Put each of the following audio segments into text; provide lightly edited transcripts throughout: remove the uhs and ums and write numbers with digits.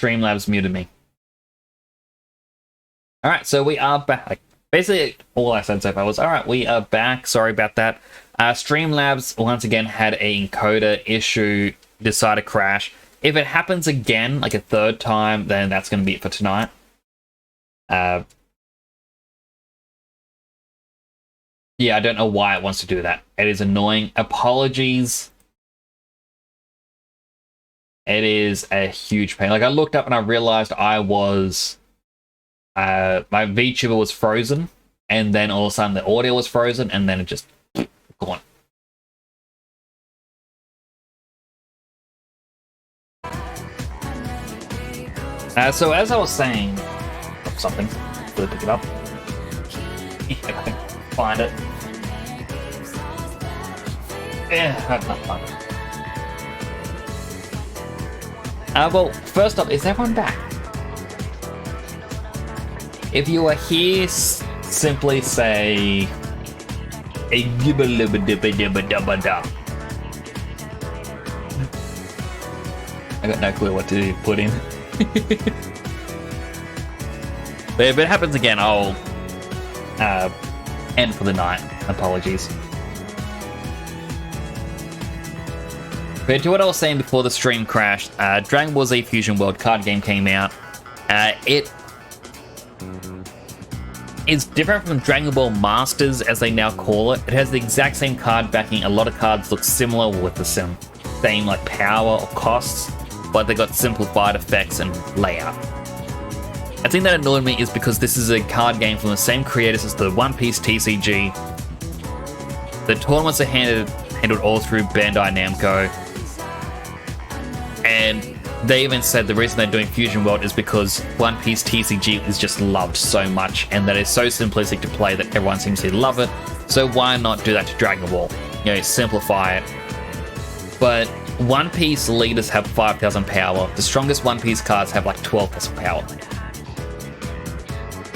Streamlabs muted me. Alright, so we are back. Basically, all I said so far was, alright, we are back. Sorry about that. Streamlabs, once again, had a encoder issue, decided to crash. If it happens again, like a third time, then that's going to be it for tonight. Yeah, I don't know why it wants to do that. It is annoying. Apologies. It is a huge pain. Like, I looked up and I realized I was... my VTuber was frozen, and then all of a sudden the audio was frozen, and then it just... gone. So as I was saying... something. Really pick it up. If I can find it. Yeah, I can't find it. Well, first up, is everyone back? If you are here, simply say... a gibba libba dibba dibba dubba da. I got no clue what to put in. But if it happens again, I'll end for the night. Apologies. But to what I was saying before the stream crashed, Dragon Ball Z Fusion World card game came out. It is different from Dragon Ball Masters, as they now call it. It has the exact same card backing. A lot of cards look similar with the same like power or costs, but they got simplified effects and layout. I think that annoyed me is because this is a card game from the same creators as the One Piece TCG. The tournaments are handled all through Bandai Namco. And they even said the reason they're doing Fusion World is because One Piece TCG is just loved so much, and that is so simplistic to play that everyone seems to love it. So why not do that to Dragon Ball? You know, simplify it. But One Piece leaders have 5,000 power. The strongest One Piece cards have like 12,000 power.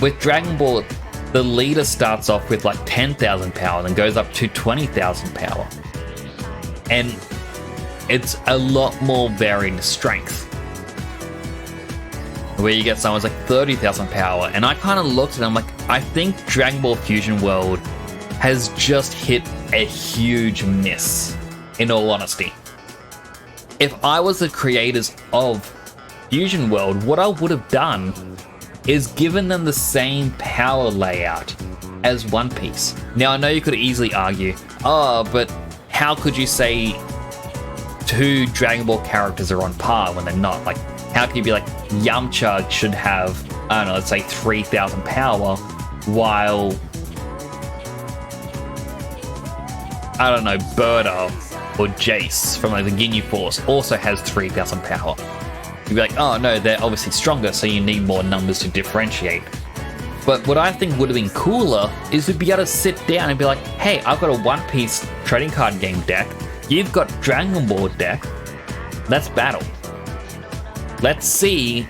With Dragon Ball, the leader starts off with like 10,000 power, then goes up to 20,000 power. And it's a lot more varied strength. Where you get someone's like 30,000 power, and I kind of looked at it, I'm like, I think Dragon Ball Fusion World has just hit a huge miss, in all honesty. If I was the creators of Fusion World, what I would have done is given them the same power layout as One Piece. Now, I know you could easily argue, oh, but how could you say two Dragon Ball characters are on par when they're not? Like, how can you be like, Yamcha should have, I don't know, let's say 3,000 power, while, I don't know, Berta or Jace from like the Ginyu Force also has 3,000 power. You'd be like, oh no, they're obviously stronger, so you need more numbers to differentiate. But what I think would have been cooler is to be able to sit down and be like, hey, I've got a One Piece trading card game deck, you've got Dragon Ball deck, let's battle. Let's see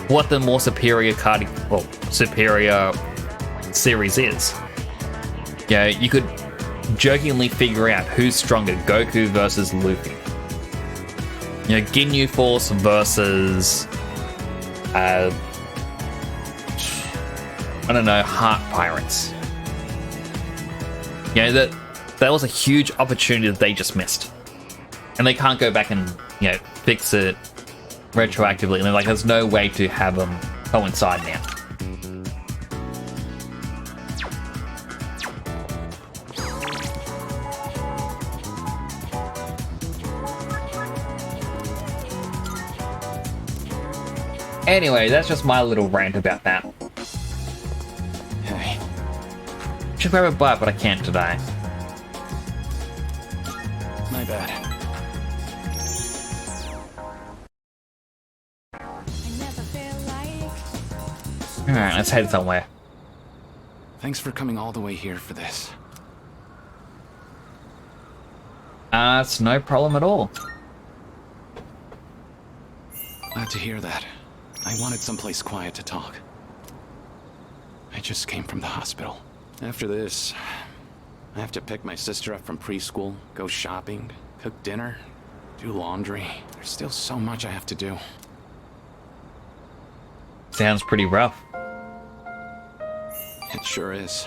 what the more superior card, well, superior series is. You know, you could jokingly figure out who's stronger, Goku versus Luffy. You know, Ginyu Force versus, I don't know, Heart Pirates. You know, that was a huge opportunity that they just missed. And they can't go back and, you know, fix it retroactively. And they're like, there's no way to have them coincide now. Anyway, that's just my little rant about that. Hey. Should grab a bite, but I can't today. My bad. Alright, let's head somewhere. Thanks for coming all the way here for this. It's no problem at all. Glad to hear that. I wanted someplace quiet to talk. I just came from the hospital. After this, I have to pick my sister up from preschool, go shopping, cook dinner, do laundry. There's still so much I have to do. Sounds pretty rough. It sure is.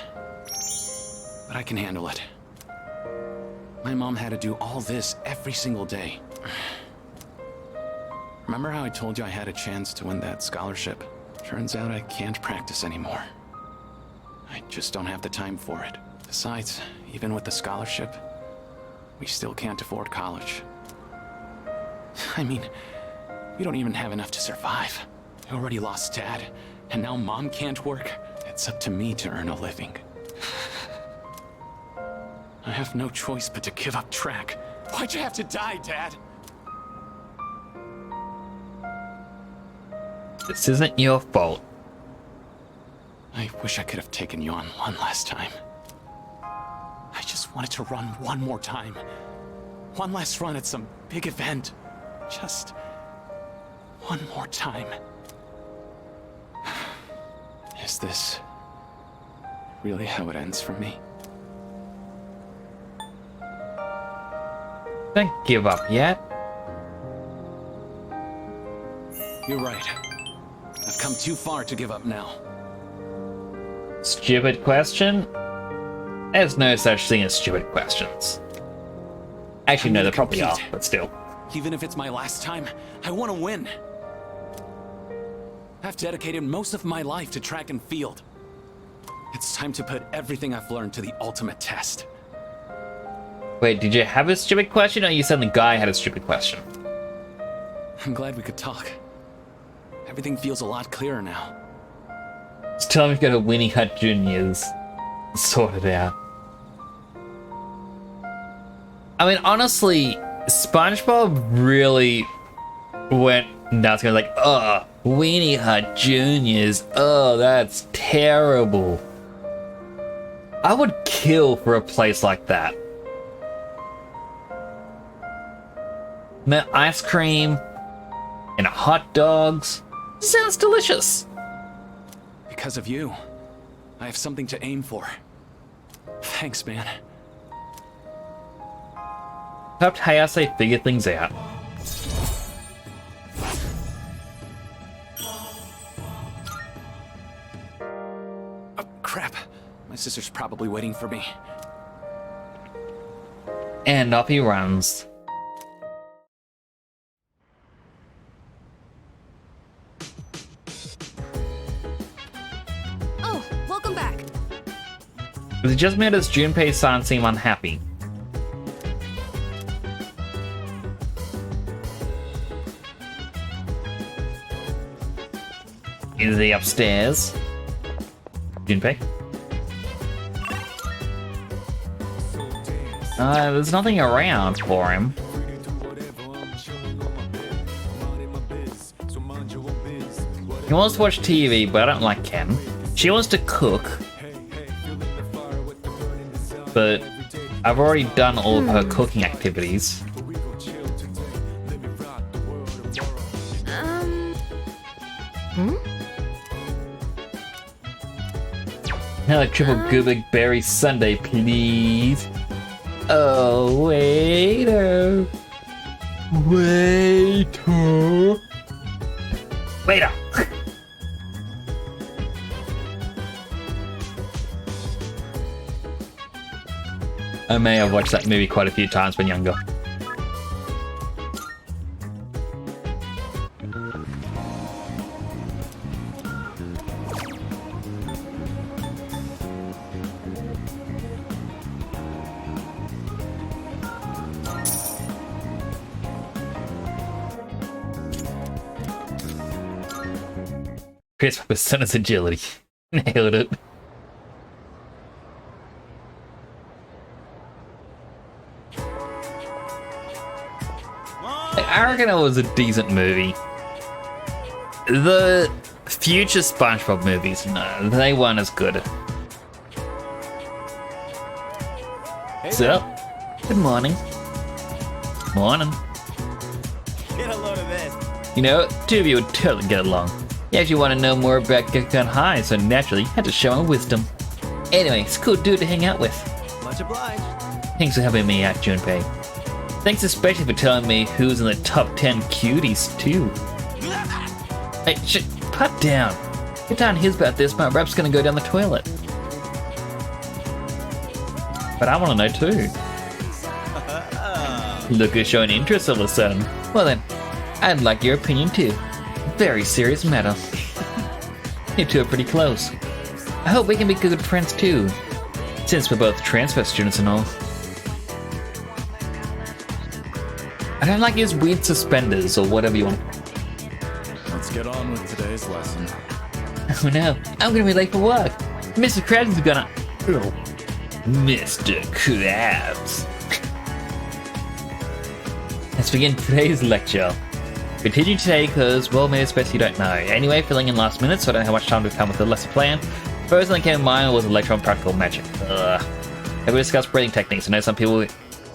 But I can handle it. My mom had to do all this every single day. Remember how I told you I had a chance to win that scholarship? Turns out I can't practice anymore. I just don't have the time for it. Besides, even with the scholarship, we still can't afford college. I mean, we don't even have enough to survive. I already lost Dad, and now Mom can't work. It's up to me to earn a living. I have no choice but to give up track. Why'd you have to die, Dad? This isn't your fault. I wish I could have taken you on one last time. I just wanted to run one more time. One last run at some big event. Just one more time. Is this really how it ends for me? Don't give up yet. You're right. I've come too far to give up now. Stupid question? There's no such thing as stupid questions. Actually, no, there probably are, but still. Even if it's my last time, I want to win. I've dedicated most of my life to track and field. It's time to put everything I've learned to the ultimate test. Wait, did you have a stupid question, or you said the guy had a stupid question? I'm glad we could talk. Everything feels a lot clearer now. Just tell him you got a Winnie Hut Juniors sorted out. I mean, honestly, SpongeBob really went nuts. Going like, oh, Weenie Hut Juniors. Oh, that's terrible. I would kill for a place like that. Man, ice cream and hot dogs. Sounds delicious. Because of you, I have something to aim for. Thanks, man. Helped Hayase figure things out. Oh, crap. My sister's probably waiting for me. And off he runs. Oh, welcome back. It just made us Junpei-san seem unhappy. Is he upstairs? Junpei? There's nothing around for him. He wants to watch TV, but I don't like Ken. She wants to cook, but I've already done all of her cooking activities. Another triple Goober berry sundae, please. Oh, waiter. Waiter. Waiter. I may have watched that movie quite a few times when younger. Chris with Son's agility. Nailed it. I reckon it was a decent movie. The future SpongeBob movies, no, they weren't as good. Hey, So, good morning. Morning. get a load of this. You know, two of you would totally get along. You actually want to know more about Gekkan High, so naturally you had to show him wisdom. Anyway, it's a cool dude to hang out with. Much obliged. Thanks for helping me out, Junpei. Thanks especially for telling me who's in the top 10 cuties, too. Hey, shit, cut down. Get down hears about this, my rap's gonna go down the toilet. But I want to know too. Look at showing interest all of a sudden. Well then, I'd like your opinion too. Very serious matter. You two are pretty close. I hope we can be good friends too, since we're both transfer students and all. I don't like his weird suspenders or whatever you want. Let's get on with today's lesson. Oh no, I'm gonna be late for work. Mr. Krabs is gonna... Mr. Krabs. Let's begin today's lecture. Continue today because, well, maybe it's best you don't know. Anyway, filling in last minute, so I don't know how much time to come with the lesson plan. First thing that came to mind was a lecture on practical magic. Have we discussed breathing techniques? I know some people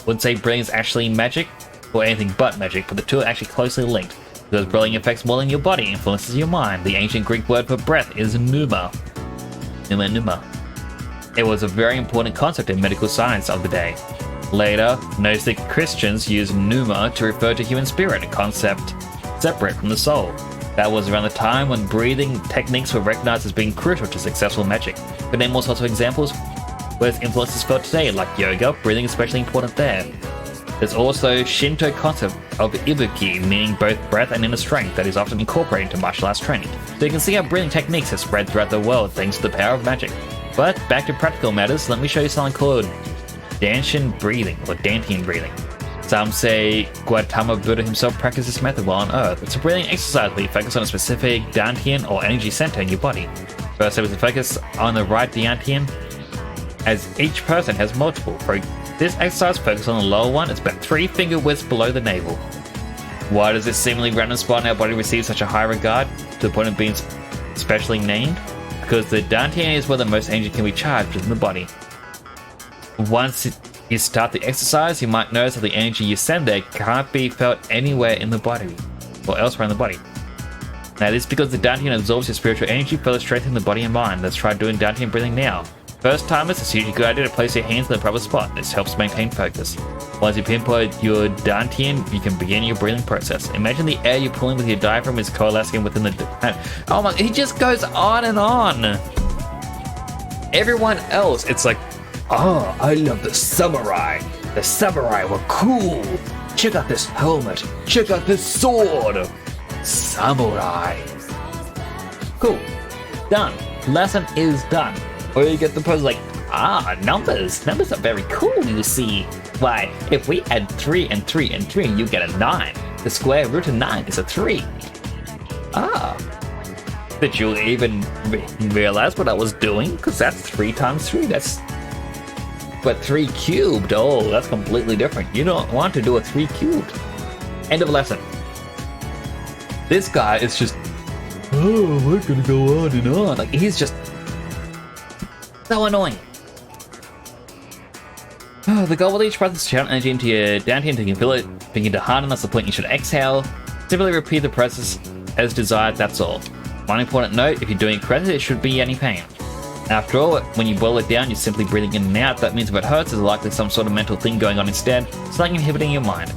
would say breathing is actually magic, or anything but magic, but the two are actually closely linked, because breathing affects more than your body, influences your mind. The ancient Greek word for breath is pneuma. Pneuma. It was a very important concept in medical science of the day. Later, Gnostic Christians used pneuma to refer to human spirit, a concept separate from the soul. That was around the time when breathing techniques were recognized as being crucial to successful magic. But name all sorts of examples where its influence is felt today, like yoga, breathing is especially important there. There's also Shinto concept of ibuki, meaning both breath and inner strength, that is often incorporated into martial arts training. So you can see how breathing techniques have spread throughout the world thanks to the power of magic. But back to practical matters, let me show you something called Danshin breathing, or Dantian breathing. Some say Gautama Buddha himself practiced this method while on Earth. It's a breathing exercise where you focus on a specific Dantian or energy center in your body. First, there was a focus on the right Dantian, as each person has multiple. For this exercise, focus on the lower one. It's about 3 finger widths below the navel. Why does this seemingly random spot in our body receive such a high regard, to the point of being specially named? Because the Dantian is where the most energy can be charged within the body. Once you start the exercise, you might notice that the energy you send there can't be felt anywhere in the body, or elsewhere in the body. Now this is because the Dantian absorbs your spiritual energy, further strengthening the body and mind. Let's try doing Dantian breathing now. First timers, it's usually a good idea to place your hands in the proper spot. This helps maintain focus. Once you pinpoint your Dantian, you can begin your breathing process. Imagine the air you're pulling with your diaphragm is coalescing within the... Oh my, he just goes on and on. Everyone else, it's like, oh, I love the samurai. The samurai were cool. Check out this helmet. Check out this sword. Samurai. Cool. Done. Lesson is done. Or you get the pose like, numbers. Numbers are very cool, you see. Why, if we add 3 and 3 and 3, you get a 9. The square root of 9 is a 3. Did you even realize what I was doing? Because that's 3 times 3. That's... But 3 cubed, oh, that's completely different. You don't want to do a 3 cubed. End of lesson. This guy is just, oh, we're gonna go on and on. Like, he's just so annoying. The goal with each process is to channel energy into your Dantian until you can feel it begin to harden. That's the point you should exhale. Simply repeat the process as desired, that's all. One important note, if you're doing it correctly, it shouldn't be any pain. After all, when you boil it down, you're simply breathing in and out. That means if it hurts, there's likely some sort of mental thing going on instead, something inhibiting your mind.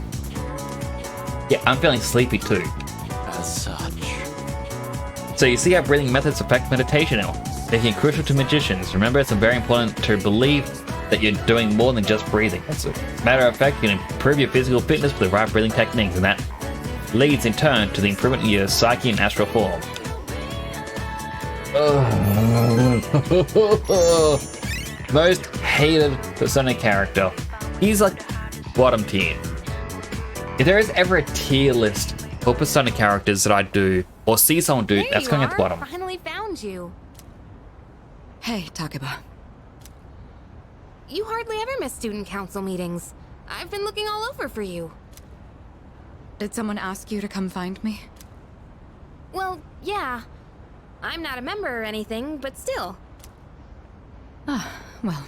Yeah, I'm feeling sleepy too. As such. So you see how breathing methods affect meditation now, making it crucial to magicians. Remember, it's very important to believe that you're doing more than just breathing. As a matter of fact, you can improve your physical fitness with the right breathing techniques, and that leads in turn to the improvement in your psyche and astral form. Most hated Persona character. He's like bottom tier. If there is ever a tier list for Persona characters that I do or see someone do, that's going at the bottom. Finally found you. Hey, Takeba. You hardly ever miss student council meetings. I've been looking all over for you. Did someone ask you to come find me? Well, yeah. I'm not a member or anything, but still. Well,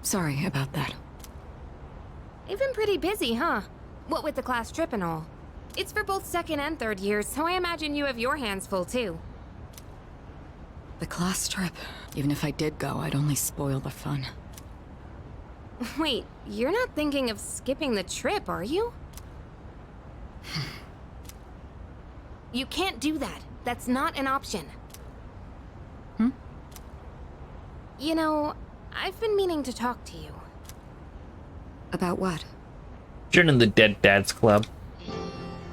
sorry about that. You've been pretty busy, huh? What with the class trip and all. It's for both second and third years, so I imagine you have your hands full too. The class trip. Even if I did go, I'd only spoil the fun. Wait, you're not thinking of skipping the trip, are you? You can't do that. That's not an option. You know, I've been meaning to talk to you. About what? Joining the Dead Dads Club.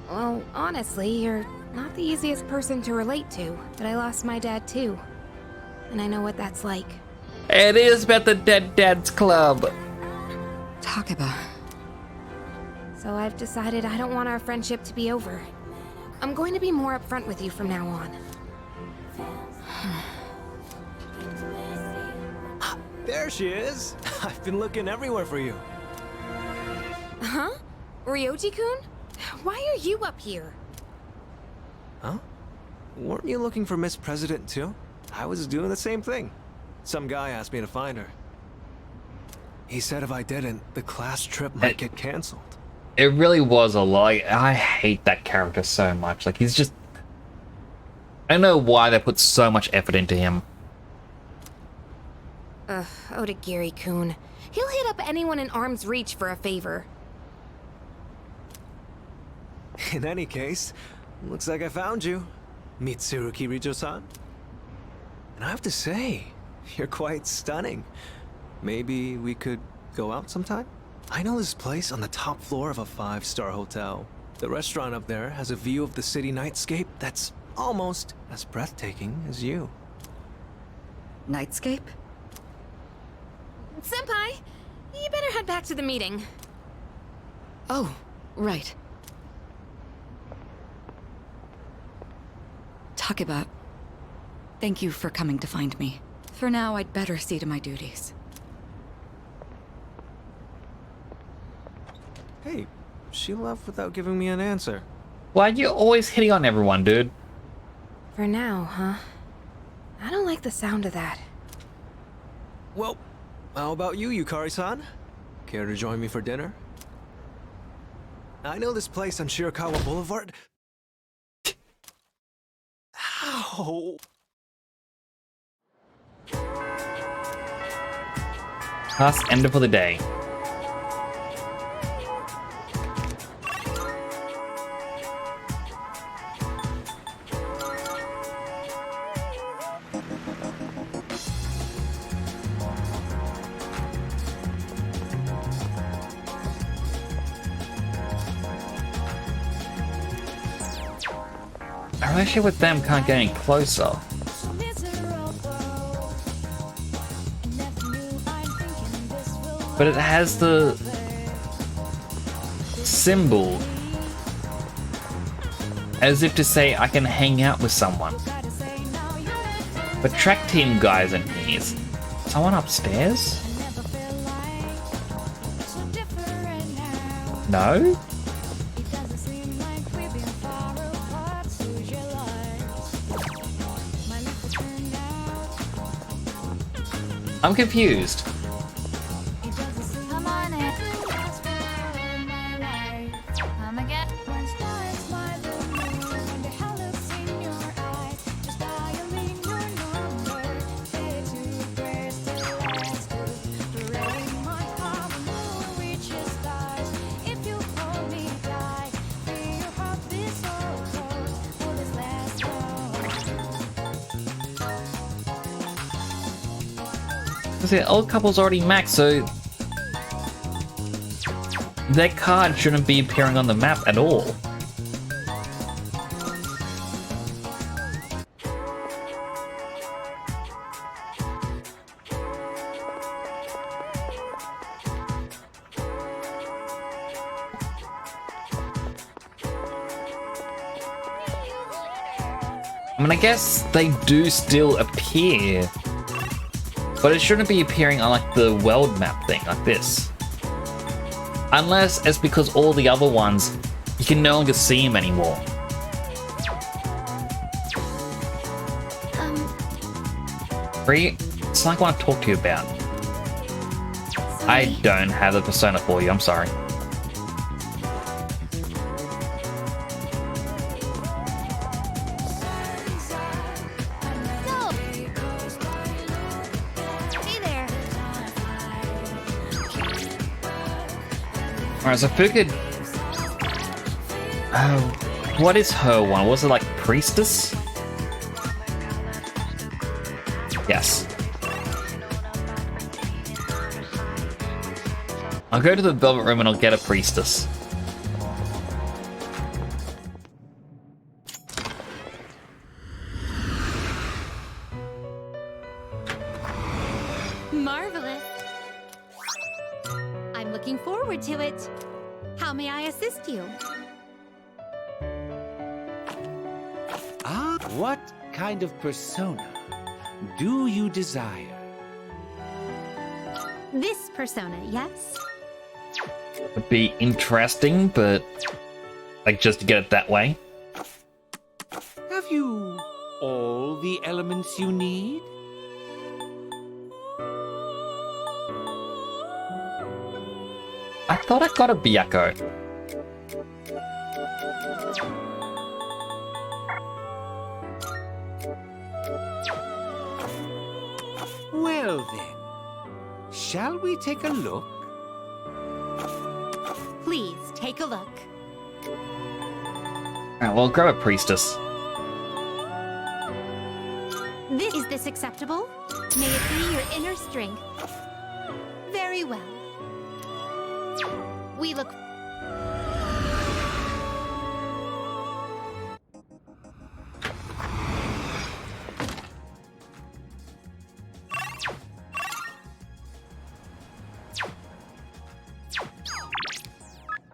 Well, honestly, you're not the easiest person to relate to, but I lost my dad too. And I know what that's like. It is about the Dead Dads Club. Takeba. So I've decided I don't want our friendship to be over. I'm going to be more upfront with you from now on. There she is. I've been looking everywhere for you. Huh? Ryoji-kun? Why are you up here? Huh? Weren't you looking for Miss President too? I was doing the same thing. Some guy asked me to find her. He said if I didn't, the class trip might get canceled. It really was a lie. I hate that character so much. Like, he's just... I don't know why they put so much effort into him. Ugh, Odagiri-kun. He'll hit up anyone in arm's reach for a favor. In any case, looks like I found you, Mitsuru Kirijo-san. And I have to say, you're quite stunning. Maybe we could go out sometime? I know this place on the top floor of a 5-star hotel. The restaurant up there has a view of the city nightscape that's almost as breathtaking as you. Nightscape? Senpai, you better head back to the meeting. Oh, right. Takeba, thank you for coming to find me. For now, I'd better see to my duties. Hey, she left without giving me an answer. Why are you always hitting on everyone, dude? For now, huh? I don't like the sound of that. Well, how about you, Yukari-san? Care to join me for dinner? I know this place on Shirakawa Boulevard. Ow! Task ended for the day. Our relationship with them can't get any closer. But it has the symbol as if to say I can hang out with someone. But track team guys in here. Is someone upstairs? No? I'm confused. The old couple's already maxed, so their card shouldn't be appearing on the map at all. I mean, I guess they do still appear. But it shouldn't be appearing on like the world map thing, like this. Unless it's because all the other ones, you can no longer see them anymore. Bree, it's something I want to talk to you about. I don't have the persona for you, I'm sorry. Alright, so Fuka... Oh, what is her one? Was it like priestess? Yes. I'll go to the Velvet Room and I'll get a priestess. Marvelous. I'm looking forward to it. How may I assist you? Ah, what kind of persona do you desire? This persona, yes? Would be interesting, but like just to get it that way. Have you all the elements you need? I thought I got a Byakko. Well then, shall we take a look? Please take a look. Alright, well, grab a priestess. Is this acceptable? May it be your inner strength. Very well. We look.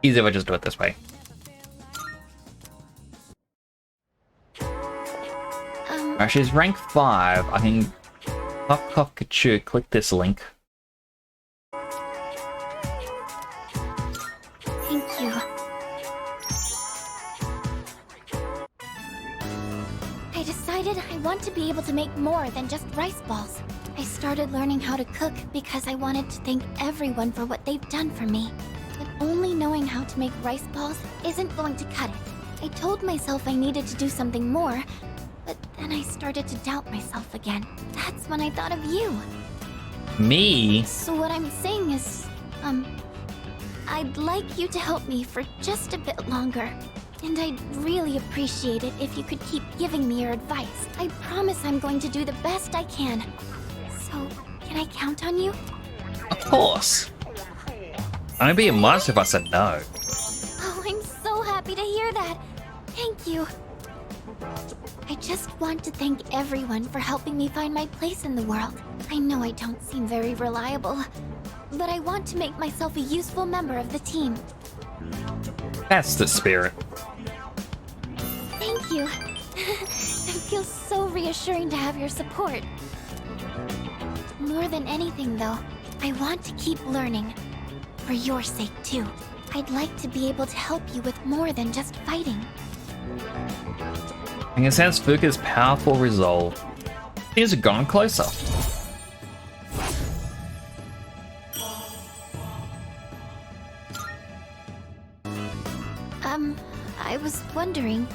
Easy if I just do it this way. Alright, she's rank 5. I can click this link. Thank you. I decided I want to be able to make more than just rice balls. I started learning how to cook because I wanted to thank everyone for what they've done for me. But only knowing how to make rice balls isn't going to cut it. I told myself I needed to do something more, but then I started to doubt myself again. That's when I thought of you. Me? So what I'm saying is, I'd like you to help me for just a bit longer. And I'd really appreciate it if you could keep giving me your advice. I promise I'm going to do the best I can. So, can I count on you? Of course. I'd be a monster if I said no. Oh, I'm so happy to hear that. Thank you. I just want to thank everyone for helping me find my place in the world. I know I don't seem very reliable, but I want to make myself a useful member of the team. That's the spirit. Thank you. It feels so reassuring to have your support. More than anything, though, I want to keep learning. For your sake, too. I'd like to be able to help you with more than just fighting. I can sense Fuuka's powerful resolve. Here's gone closer. I was wondering...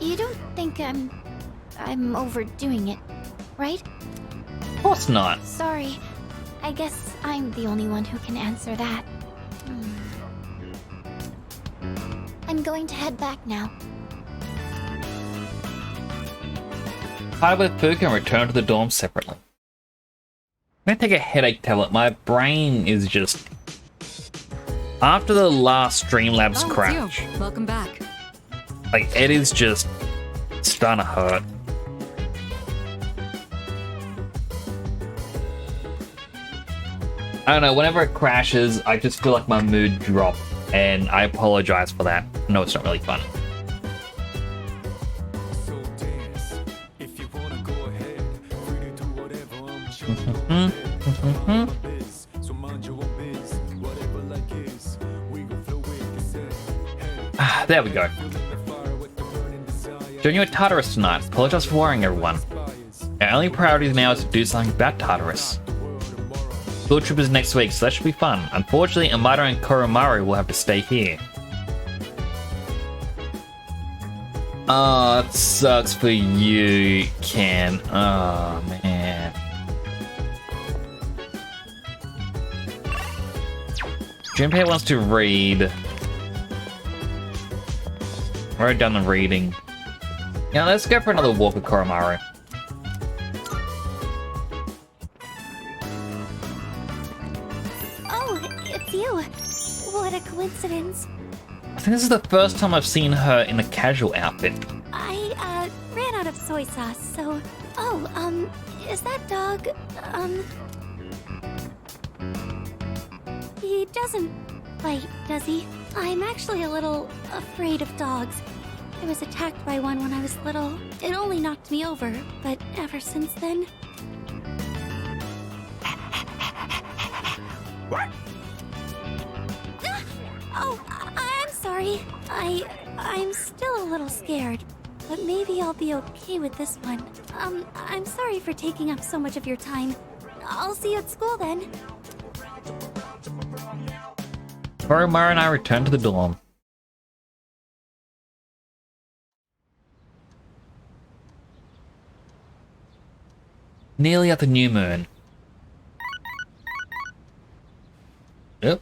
You don't think I'm overdoing it, right? Of course not. Sorry. I guess I'm the only one who can answer that. I'm going to head back now. Fight with Fuuka and return to the dorm separately. I'm gonna take a headache tablet. My brain is just... After the last Streamlabs crash, It's you. Welcome back. like, it is just starting to hurt. I don't know, whenever it crashes, I just feel like my mood drops, and I apologize for that. No, it's not really fun. There we go. Join you at Tartarus tonight. Apologize for worrying everyone. Our only priority now is to do something about Tartarus. Field trip is next week, so that should be fun. Unfortunately, Amado and Koromaru will have to stay here. Oh, that sucks for you, Ken. Oh, man. Junpei wants to read. Write down the reading. Yeah, let's go for another walk with Koromaru. Oh, it's you. What a coincidence. I think this is the first time I've seen her in a casual outfit. I ran out of soy sauce, so... Oh, is that dog, He doesn't bite, does he? I'm actually a little afraid of dogs. I was attacked by one when I was little. It only knocked me over, but ever since then... What? Oh, I'm sorry. I'm still a little scared, but maybe I'll be okay with this one. I'm sorry for taking up so much of your time. I'll see you at school then. Koromaru and I return to the dorm. Nearly at the new moon. Yep.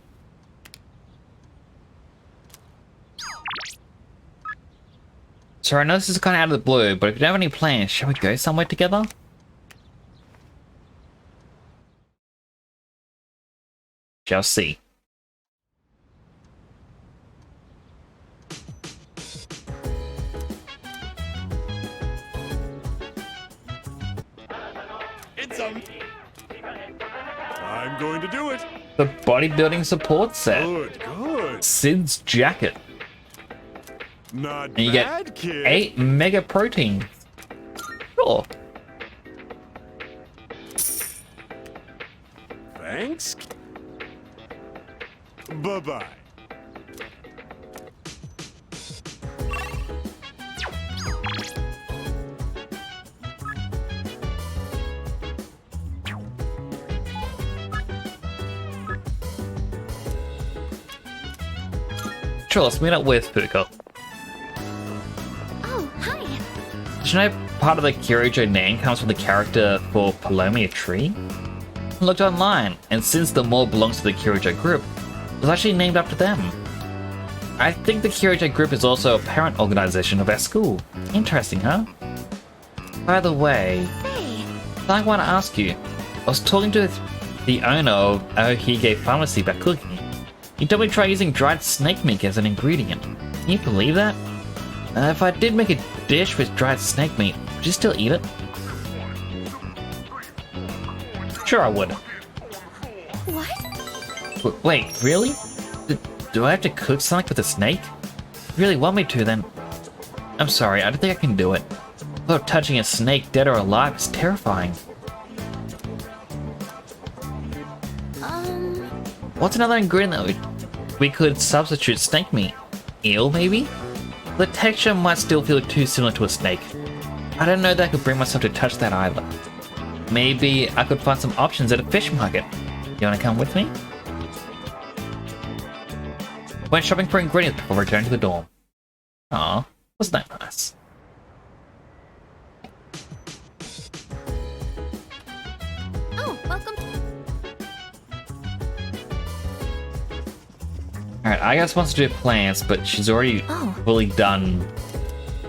So I know this is kind of out of the blue, but if you don't have any plans, shall we go somewhere together? Shall see. I'm going to do it. The bodybuilding support set. Good, good. Sid's jacket. Not And you bad, get kid. 8 mega protein. Sure. Thanks. Bye-bye. Sure, let's meet up with Fuka. Oh, hi. Did you know part of the Kyoto name comes from the character for Palomia Tree? I looked online, and since the mall belongs to the Kyoto group, it was actually named after them. I think the Kyoto group is also a parent organization of our school. Interesting, huh? By the way, Hey. I want to ask you, I was talking to the owner of Ohige Pharmacy about cooking. He told me to try using dried snake meat as an ingredient. Can you believe that? If I did make a dish with dried snake meat, would you still eat it? Sure I would. What? Wait, really? Do I have to cook something with a snake? If you really want me to, then... I'm sorry, I don't think I can do it. Although touching a snake, dead or alive, is terrifying. What's another ingredient that we could substitute snake meat? Eel, maybe? The texture might still feel too similar to a snake. I don't know that I could bring myself to touch that either. Maybe I could find some options at a fish market. You wanna come with me? Went shopping for ingredients before returning to the dorm. Aw, wasn't that nice? Oh, welcome. Alright, I guess wants to do plants, but she's already fully done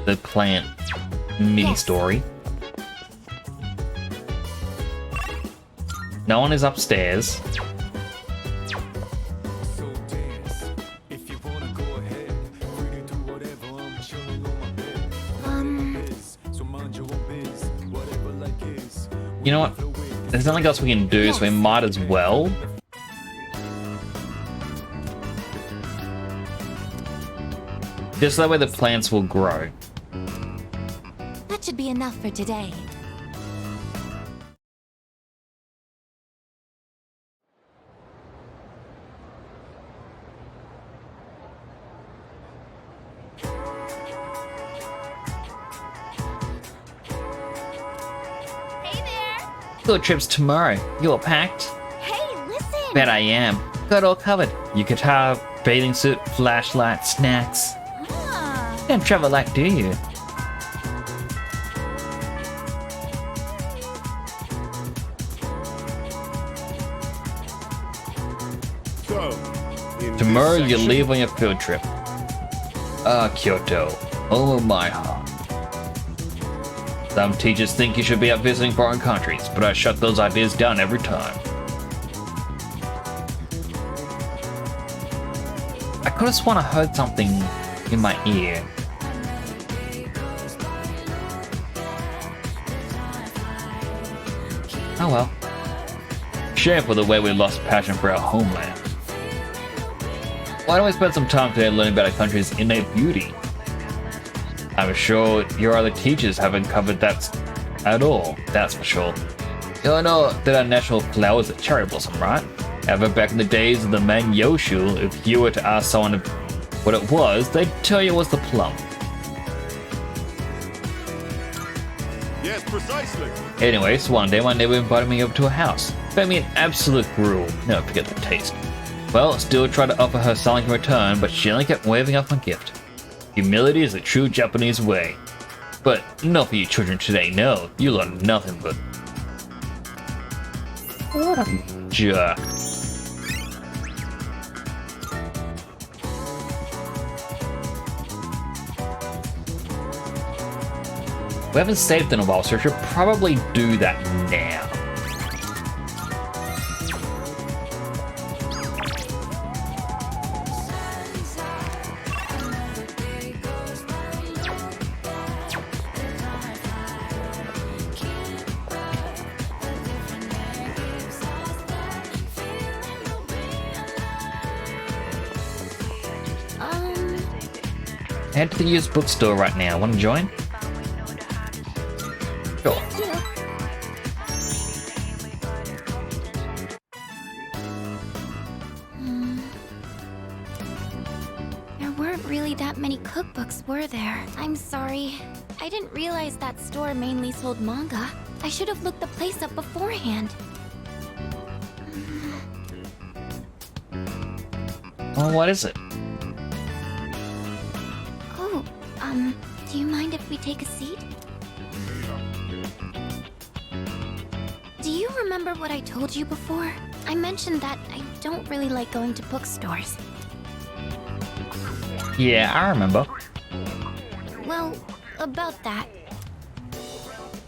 the plant mini story. No one is upstairs. You know what? There's nothing else we can do, so we might as well. Just that way the plants will grow. That should be enough for today. Hey there! Field trips tomorrow. You're packed? Hey, listen! Bet I am. Got it all covered. Guitar, bathing suit, flashlight, snacks. Ah. You don't travel like, do you? So, in Tomorrow this you section- leave on your field trip. Ah, Kyoto. Home of my heart. Some teachers think you should be out visiting foreign countries, but I shut those ideas down every time. I could have sworn I heard something in my ear. Oh well. Shameful the way we lost passion for our homeland. Why don't we spend some time today learning about our country's innate beauty? I'm sure your other teachers haven't covered that at all, that's for sure. You know that our national flower is a cherry blossom, right? However, back in the days of the Manyoshu, if you were to ask someone what it was, they'd tell you it was the plum. Yes, precisely. Anyways, one day my neighbor invited me over to her house. Fed me an absolute gruel. Never forget the taste. Well, still tried to offer her something in return, but she only kept waving off my gift. Humility is the true Japanese way. But not for you children today, no. You learn nothing but... What a jerk. We haven't saved in a while, so I should probably do that now. Head to the used bookstore right now. Want to join? Sure. There weren't really that many cookbooks, were there? I'm sorry. I didn't realize that store mainly sold manga. I should have looked the place up beforehand. Well, what is it? Oh, do you mind if we take a seat? Do you remember what I told you before? I mentioned that I don't really like going to bookstores. Yeah, I remember. Well, about that.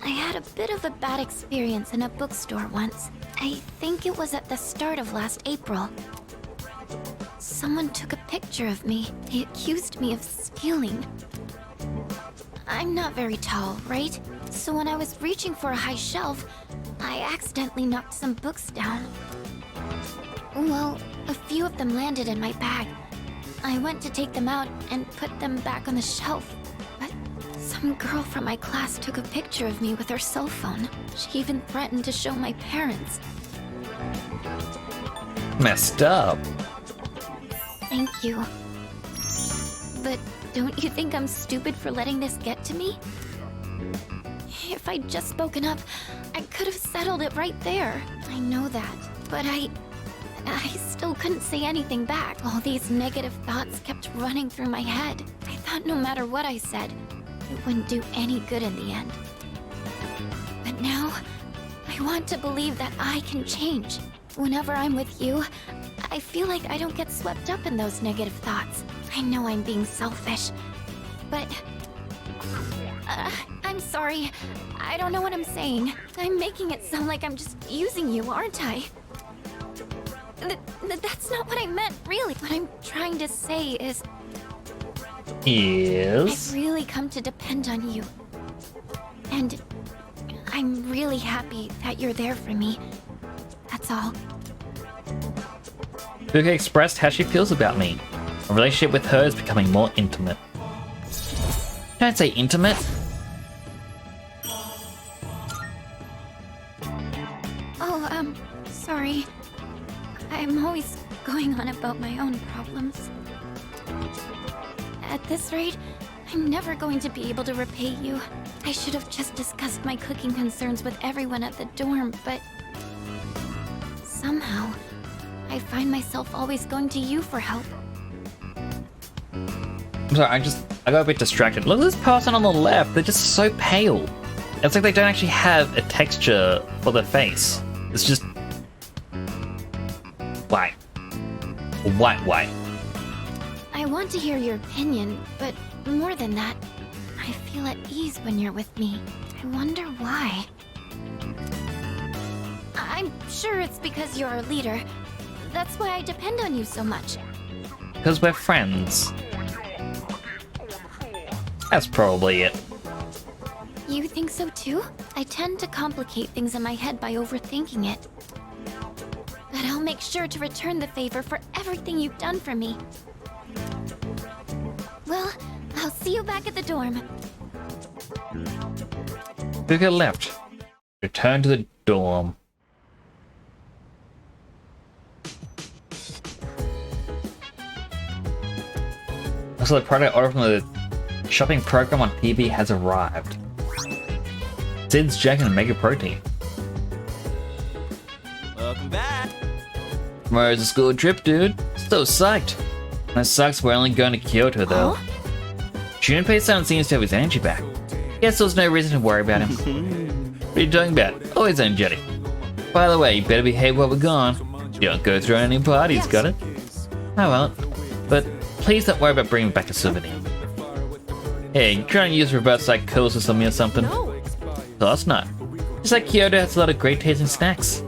I had a bit of a bad experience in a bookstore once. I think it was at the start of last April. Someone took a picture of me. They accused me of stealing. I'm not very tall, right? So when I was reaching for a high shelf, I accidentally knocked some books down. Well, a few of them landed in my bag. I went to take them out and put them back on the shelf, but some girl from my class took a picture of me with her cell phone. She even threatened to show my parents. Messed up. Thank you. But don't you think I'm stupid for letting this get to me? If I'd just spoken up, I could have settled it right there. I know that, but I still couldn't say anything back. All these negative thoughts kept running through my head. I thought no matter what I said, it wouldn't do any good in the end. But now, I want to believe that I can change. Whenever I'm with you, I feel like I don't get swept up in those negative thoughts. I know I'm being selfish, but... I'm sorry. I don't know what I'm saying. I'm making it sound like I'm just using you, aren't I? That's not what I meant, really. What I'm trying to say is... I've really come to depend on you. And I'm really happy that you're there for me. That's all. Fuka expressed how she feels about me. A relationship with her is becoming more intimate. Don't say intimate. Oh, sorry. I'm always going on about my own problems. At this rate, I'm never going to be able to repay you. I should have just discussed my cooking concerns with everyone at the dorm, but... somehow, I find myself always going to you for help. I'm sorry, I got a bit distracted. Look at this person on the left, they're just so pale. It's like they don't actually have a texture for their face. It's just... white. White. I want to hear your opinion, but more than that, I feel at ease when you're with me. I wonder why. I'm sure it's because you're our leader. That's why I depend on you so much. Because we're friends. That's probably it. You think so too? I tend to complicate things in my head by overthinking it. But I'll make sure to return the favor for everything you've done for me. Well, I'll see you back at the dorm. Fuka left. Return to the dorm. Also, the product order from the shopping program on PB has arrived. Sid's Jack and Mega Protein. Welcome back. Tomorrow's a school trip, dude. So psyched. That sucks, we're only going to Kyoto though. Junpei-san seems to have his energy back. Guess there's no reason to worry about him. What are you talking about? Always energetic. By the way, you better behave while we're gone. You don't go through any parties, got it? I won't. But please don't worry about bringing back a souvenir. Hey, you trying to use reverse psychosis on me or something? No. Of course not. Just like Kyoto has a lot of great tasting snacks.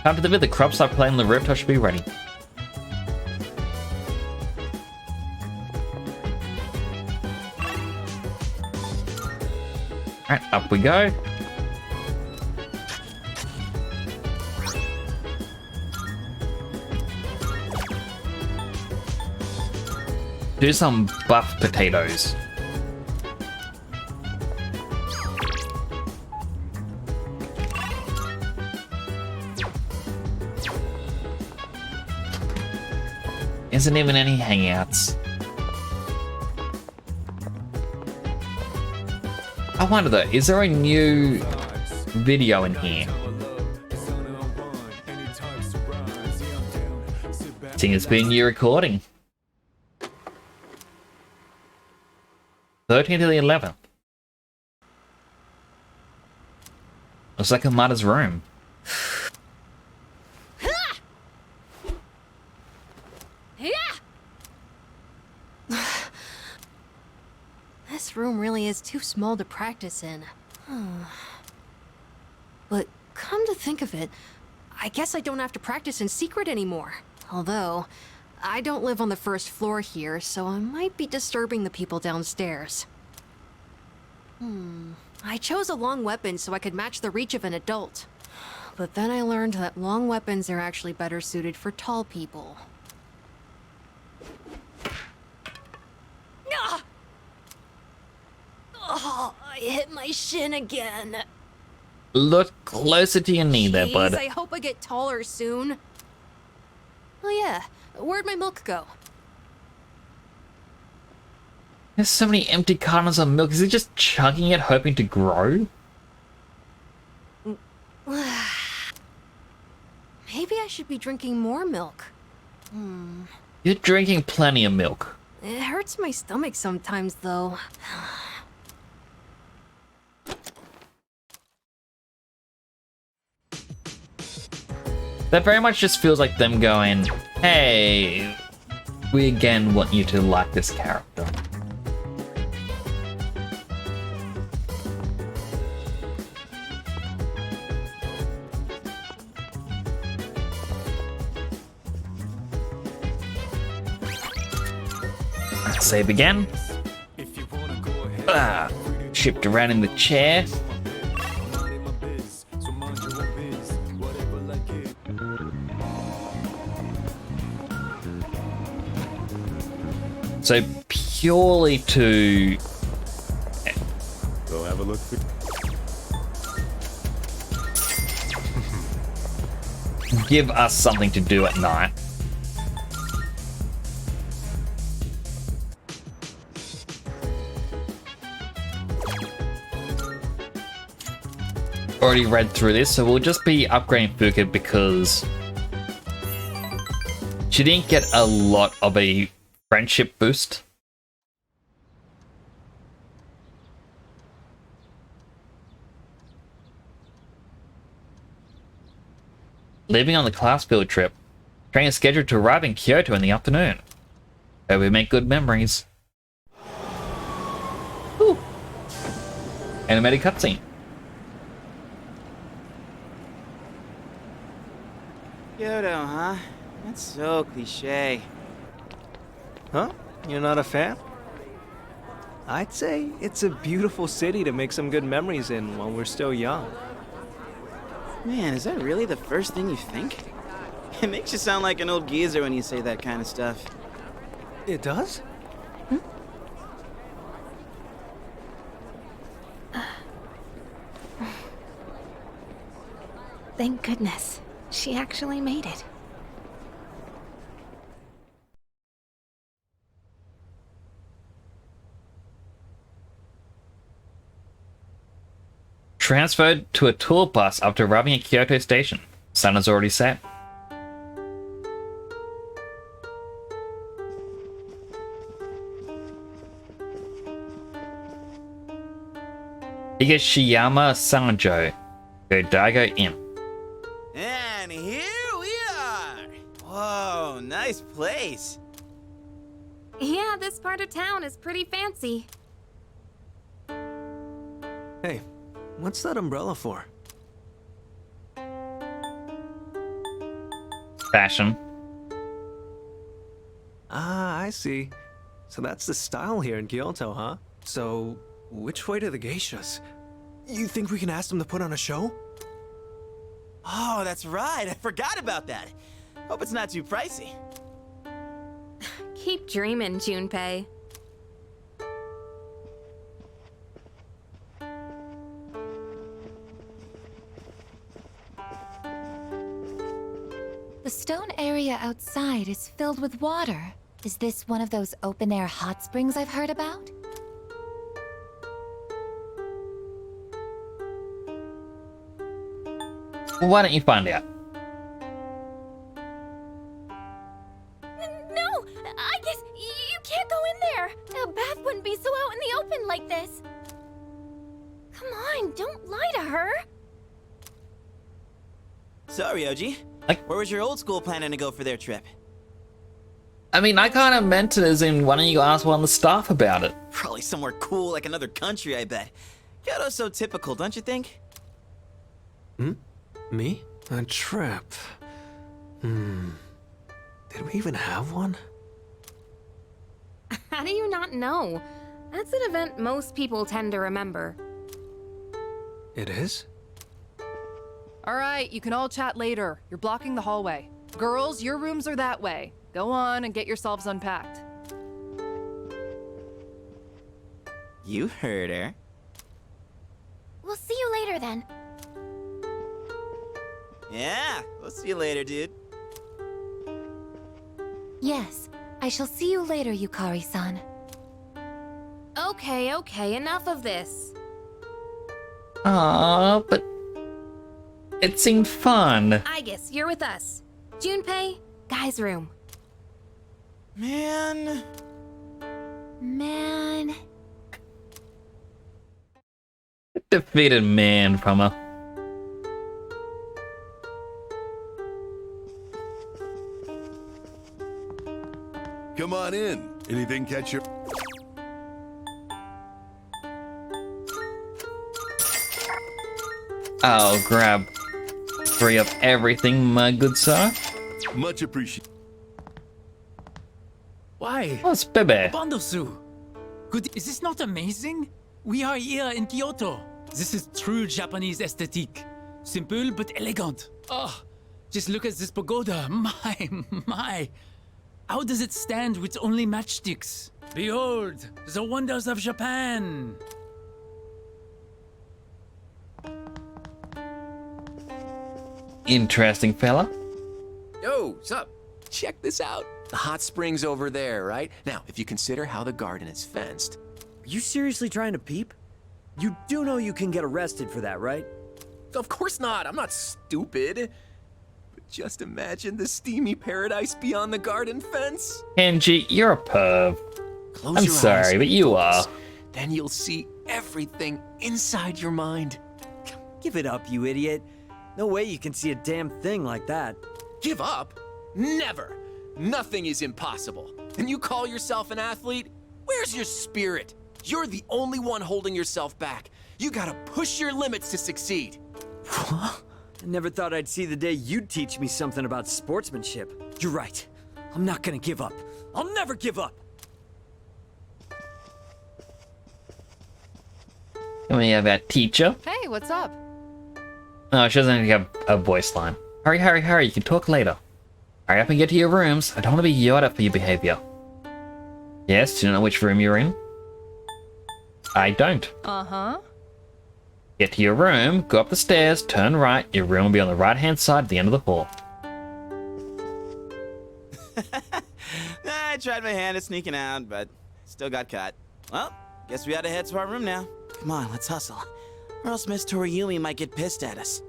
After the crops start playing, the rooftop should be ready. Alright, up we go. Do some buff potatoes. Isn't even any hangouts. I wonder though, is there a new video in here? Seeing it's been a new recording. 13th to the 11th. Looks like Amada's room. This room really is too small to practice in. But come to think of it, I guess I don't have to practice in secret anymore. Although, I don't live on the first floor here, so I might be disturbing the people downstairs. I chose a long weapon so I could match the reach of an adult. But then I learned that long weapons are actually better suited for tall people. Ah! Oh, I hit my shin again. Look closer to your knee there, bud. I hope I get taller soon. Oh yeah, where'd my milk go? There's so many empty cartons of milk. Is he just chugging it, hoping to grow? Maybe I should be drinking more milk. You're drinking plenty of milk. It hurts my stomach sometimes, though. That very much just feels like them going, hey, we again want you to like this character. Save again. Shipped around in the chair. So purely to Go have a look. give us something to do at night. Already read through this, so we'll just be upgrading Fuka because she didn't get a lot of a friendship boost. Leaving on the class field trip. Train is scheduled to arrive in Kyoto in the afternoon. Hope we make good memories. Whew. animated cutscene. Kyoto, huh? That's so cliche. Huh? You're not a fan? I'd say it's a beautiful city to make some good memories in while we're still young. Man, is that really the first thing you think? It makes you sound like an old geezer when you say that kind of stuff. It does? Thank goodness. She actually made it. Transferred to a tour bus after arriving at Kyoto Station. Sun is already set. Higashiyama Sanjo, Daigo Inn. And here we are! Whoa, nice place. Yeah, this part of town is pretty fancy. Hey, what's that umbrella for? Fashion. Ah, I see. So that's the style here in Kyoto, huh? So, which way to the geishas? You think we can ask them to put on a show? Oh, that's right. I forgot about that. Hope it's not too pricey. Keep dreaming, Junpei. The stone area outside is filled with water. Is this one of those open-air hot springs I've heard about? Well, why don't you find out? No! I guess you can't go in there! A bath wouldn't be so out in the open like this! Come on, don't lie to her! Sorry, Oji. Where was your old school planning to go for their trip? I mean, I kind of meant it as in, why don't you ask one of the staff about it? Probably somewhere cool like another country, I bet. Kyoto's so typical, don't you think? Me? A trip? Did we even have one? How do you not know? That's an event most people tend to remember. It is? All right, you can all chat later. You're blocking the hallway. Girls, your rooms are that way. Go on and get yourselves unpacked. You heard her. We'll see you later then. Yeah, we'll see you later, dude. Yes, I shall see you later, Yukari-san. Okay, enough of this. Ah, but it seemed fun. I guess you're with us. Junpei, guy's room. Man. Defeated man from her. Come on in. Anything catch your... I'll grab 3 of everything, my good sir. Much appreciated. Why? Oh, it's Bebe. Bandosu! Good, is this not amazing? We are here in Kyoto. This is true Japanese aesthetic. Simple but elegant. Oh, just look at this pagoda. My. How does it stand with only matchsticks? Behold, the wonders of Japan. Interesting fella. Yo, sup? Check this out. The hot spring's over there, right? Now, if you consider how the garden is fenced... Are you seriously trying to peep? You do know you can get arrested for that, right? Of course not. I'm not stupid. But just imagine the steamy paradise beyond the garden fence. Kenji, you're a perv. Close I'm your sorry, eyes, but you are. Then you'll see everything inside your mind. Give it up, you idiot. No way you can see a damn thing like that. Give up? Never. Nothing is impossible. And you call yourself an athlete? Where's your spirit? You're the only one holding yourself back. You gotta push your limits to succeed. I never thought I'd see the day you'd teach me something about sportsmanship. You're right. I'm not gonna give up. I'll never give up! And we have our teacher. Hey, what's up? Oh, she doesn't have a voice line. Hurry, hurry, hurry, you can talk later. Hurry up and get to your rooms. I don't want to be yelled at for your behavior. Yes, do you know which room you're in? I don't. Uh-huh. Get to your room, go up the stairs, turn right. Your room will be on the right-hand side at the end of the hall. I tried my hand at sneaking out, but still got caught. Well, guess we gotta head to our room now. Come on, let's hustle. Or else Miss Toriumi might get pissed at us.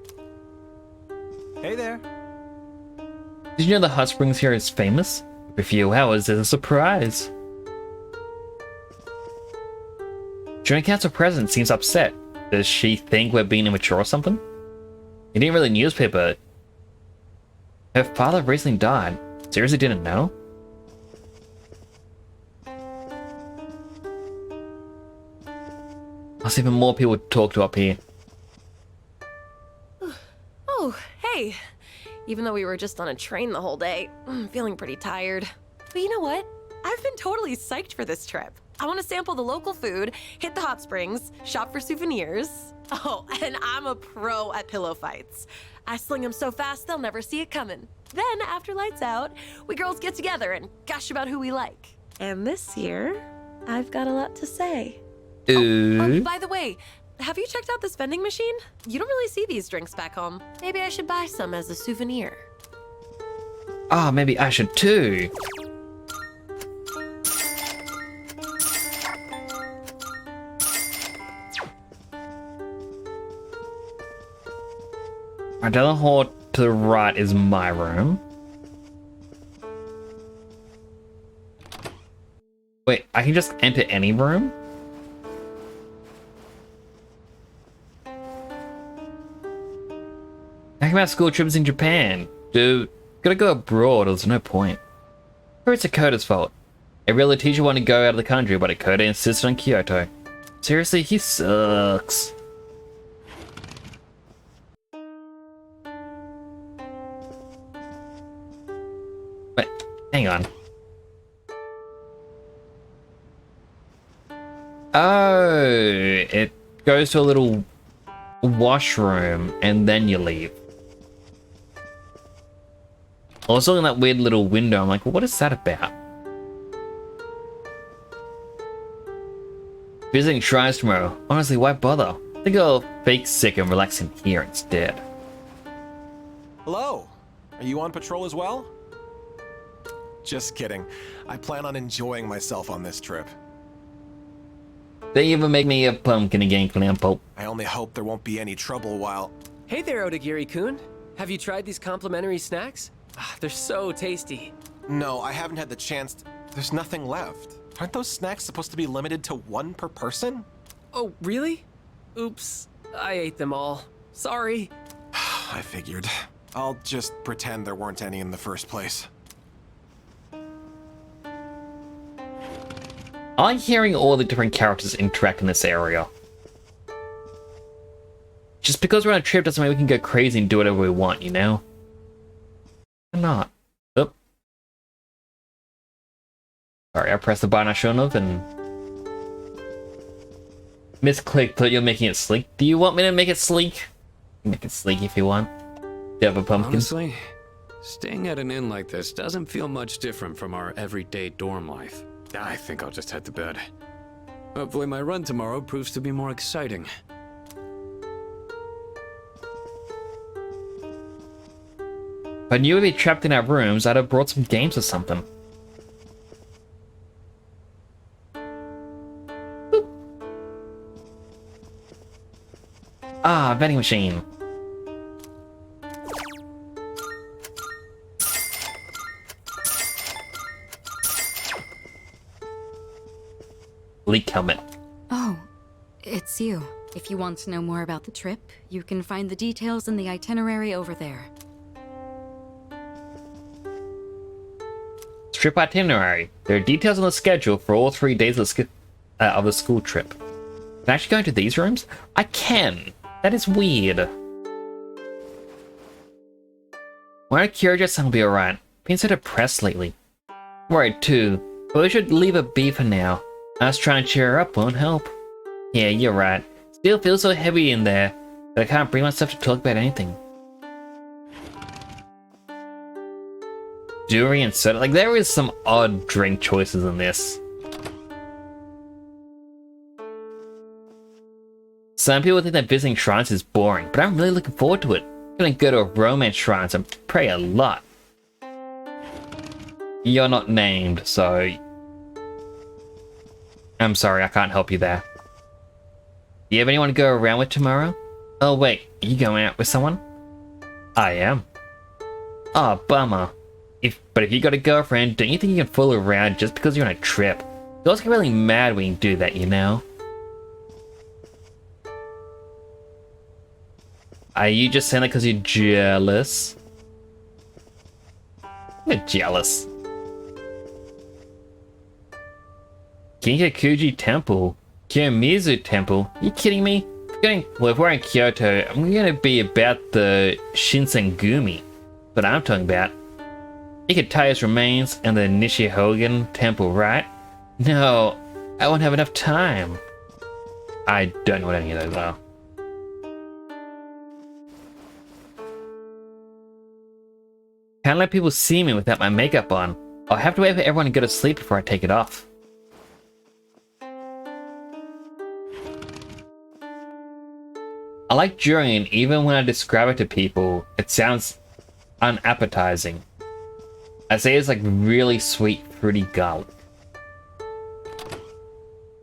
Hey there. Did you know the hot springs here is famous? Every few hours there's a surprise. Student council president seems upset. Does she think we're being immature or something? You didn't read the newspaper. Her father recently died. Seriously didn't know? I'll see even more people to talk to up here. Oh, hey. Even though we were just on a train the whole day, I'm feeling pretty tired. But you know what? I've been totally psyched for this trip. I want to sample the local food, hit the hot springs, shop for souvenirs. Oh, and I'm a pro at pillow fights. I sling them so fast they'll never see it coming. Then, after lights out, we girls get together and gush about who we like. And this year, I've got a lot to say. Ooh. By the way, have you checked out this vending machine? You don't really see these drinks back home. Maybe I should buy some as a souvenir. Ah, maybe I should too. Right, down the hall to the right is my room. Wait, I can just enter any room? Talking about school trips in Japan. Dude, gotta go abroad, there's no point. Or it's Akoda's fault. Every other teacher wanted to go out of the country, but Akoda insisted on Kyoto. Seriously, he sucks. Wait, hang on. Oh, it goes to a little washroom and then you leave. I was looking at that weird little window. I'm like, what is that about? Visiting shrines tomorrow. Honestly, why bother? I think I'll fake sick and relax in here instead. Hello. Are you on patrol as well? Just kidding. I plan on enjoying myself on this trip. They even make me a pumpkin again, Clampo. I only hope there won't be any trouble while... Hey there, Odagiri-kun. Have you tried these complimentary snacks? They're so tasty. No, I haven't had the chance. There's nothing left. Aren't those snacks supposed to be limited to one per person? Oh, really? Oops. I ate them all. Sorry. I figured. I'll just pretend there weren't any in the first place. I like hearing all the different characters interact in this area. Just because we're on a trip doesn't mean we can go crazy and do whatever we want, you know? Why not? Oop. Sorry, I pressed the button I shouldn't have and... Misclicked, thought you were making it sleek. Do you want me to make it sleek? Make it sleek if you want. Do you have a pumpkin? Honestly, staying at an inn like this doesn't feel much different from our everyday dorm life. I think I'll just head to bed. Hopefully my run tomorrow proves to be more exciting. If I knew we'd be trapped in our rooms, I'd have brought some games or something. Boop. Ah, vending machine. Leak helmet. Oh, it's you. If you want to know more about the trip, you can find the details in the itinerary over there. Trip itinerary. There are details on the schedule for all 3 days of the school trip. I actually go into these rooms? I can. That is weird. Wearing a cure dress will be alright. Been so depressed lately. Worried too, but we should leave her be for now. Us trying to cheer her up won't help. Yeah, you're right. Still feels so heavy in there that I can't bring myself to talk about anything. Jewelry and soda. Like, there is some odd drink choices in this. Some people think that visiting shrines is boring, but I'm really looking forward to it. I'm gonna go to a romance shrine and pray a lot. You're not named, so... I'm sorry, I can't help you there. Do you have anyone to go around with tomorrow? Oh wait, are you going out with someone? I am. Oh, bummer. But if you got a girlfriend, don't you think you can fool around just because you're on a trip? Girls get really mad when you do that, you know? Are you just saying that because you're jealous? You're jealous. Kinkakuji Temple? Kiyomizu Temple? Are you kidding me? Well, if we're in Kyoto, I'm gonna be about the Shinsengumi. That's what I'm talking about. Ikitaya's remains and the Nishihogen Temple, right? No, I won't have enough time. I don't know what any of those are. Can't let people see me without my makeup on. I'll have to wait for everyone to go to sleep before I take it off. I like durian even when I describe it to people. It sounds unappetizing. I say it's like really sweet, fruity garlic.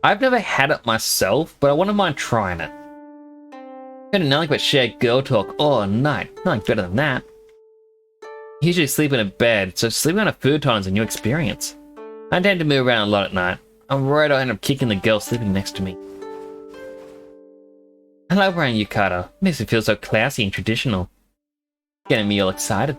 I've never had it myself, but I wouldn't mind trying it. Heard nothing but shared girl talk all night. Nothing better than that. Usually sleep in a bed, so sleeping on a futon is a new experience. I tend to move around a lot at night. I'm worried I'll end up kicking the girl sleeping next to me. I love wearing yukata. Makes me feel so classy and traditional. Getting me all excited.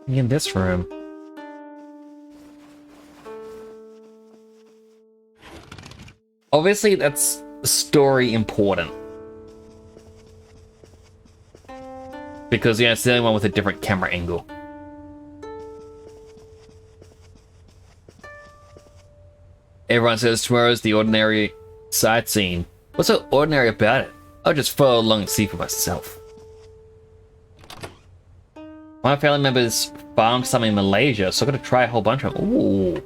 In this room. Obviously, that's story important. Because, yeah, it's the only one with a different camera angle. Everyone says tomorrow's the ordinary sightseeing. What's so ordinary about it? I'll just follow along and see for myself. My family members farmed some in Malaysia, so I gotta try a whole bunch of them. Ooh.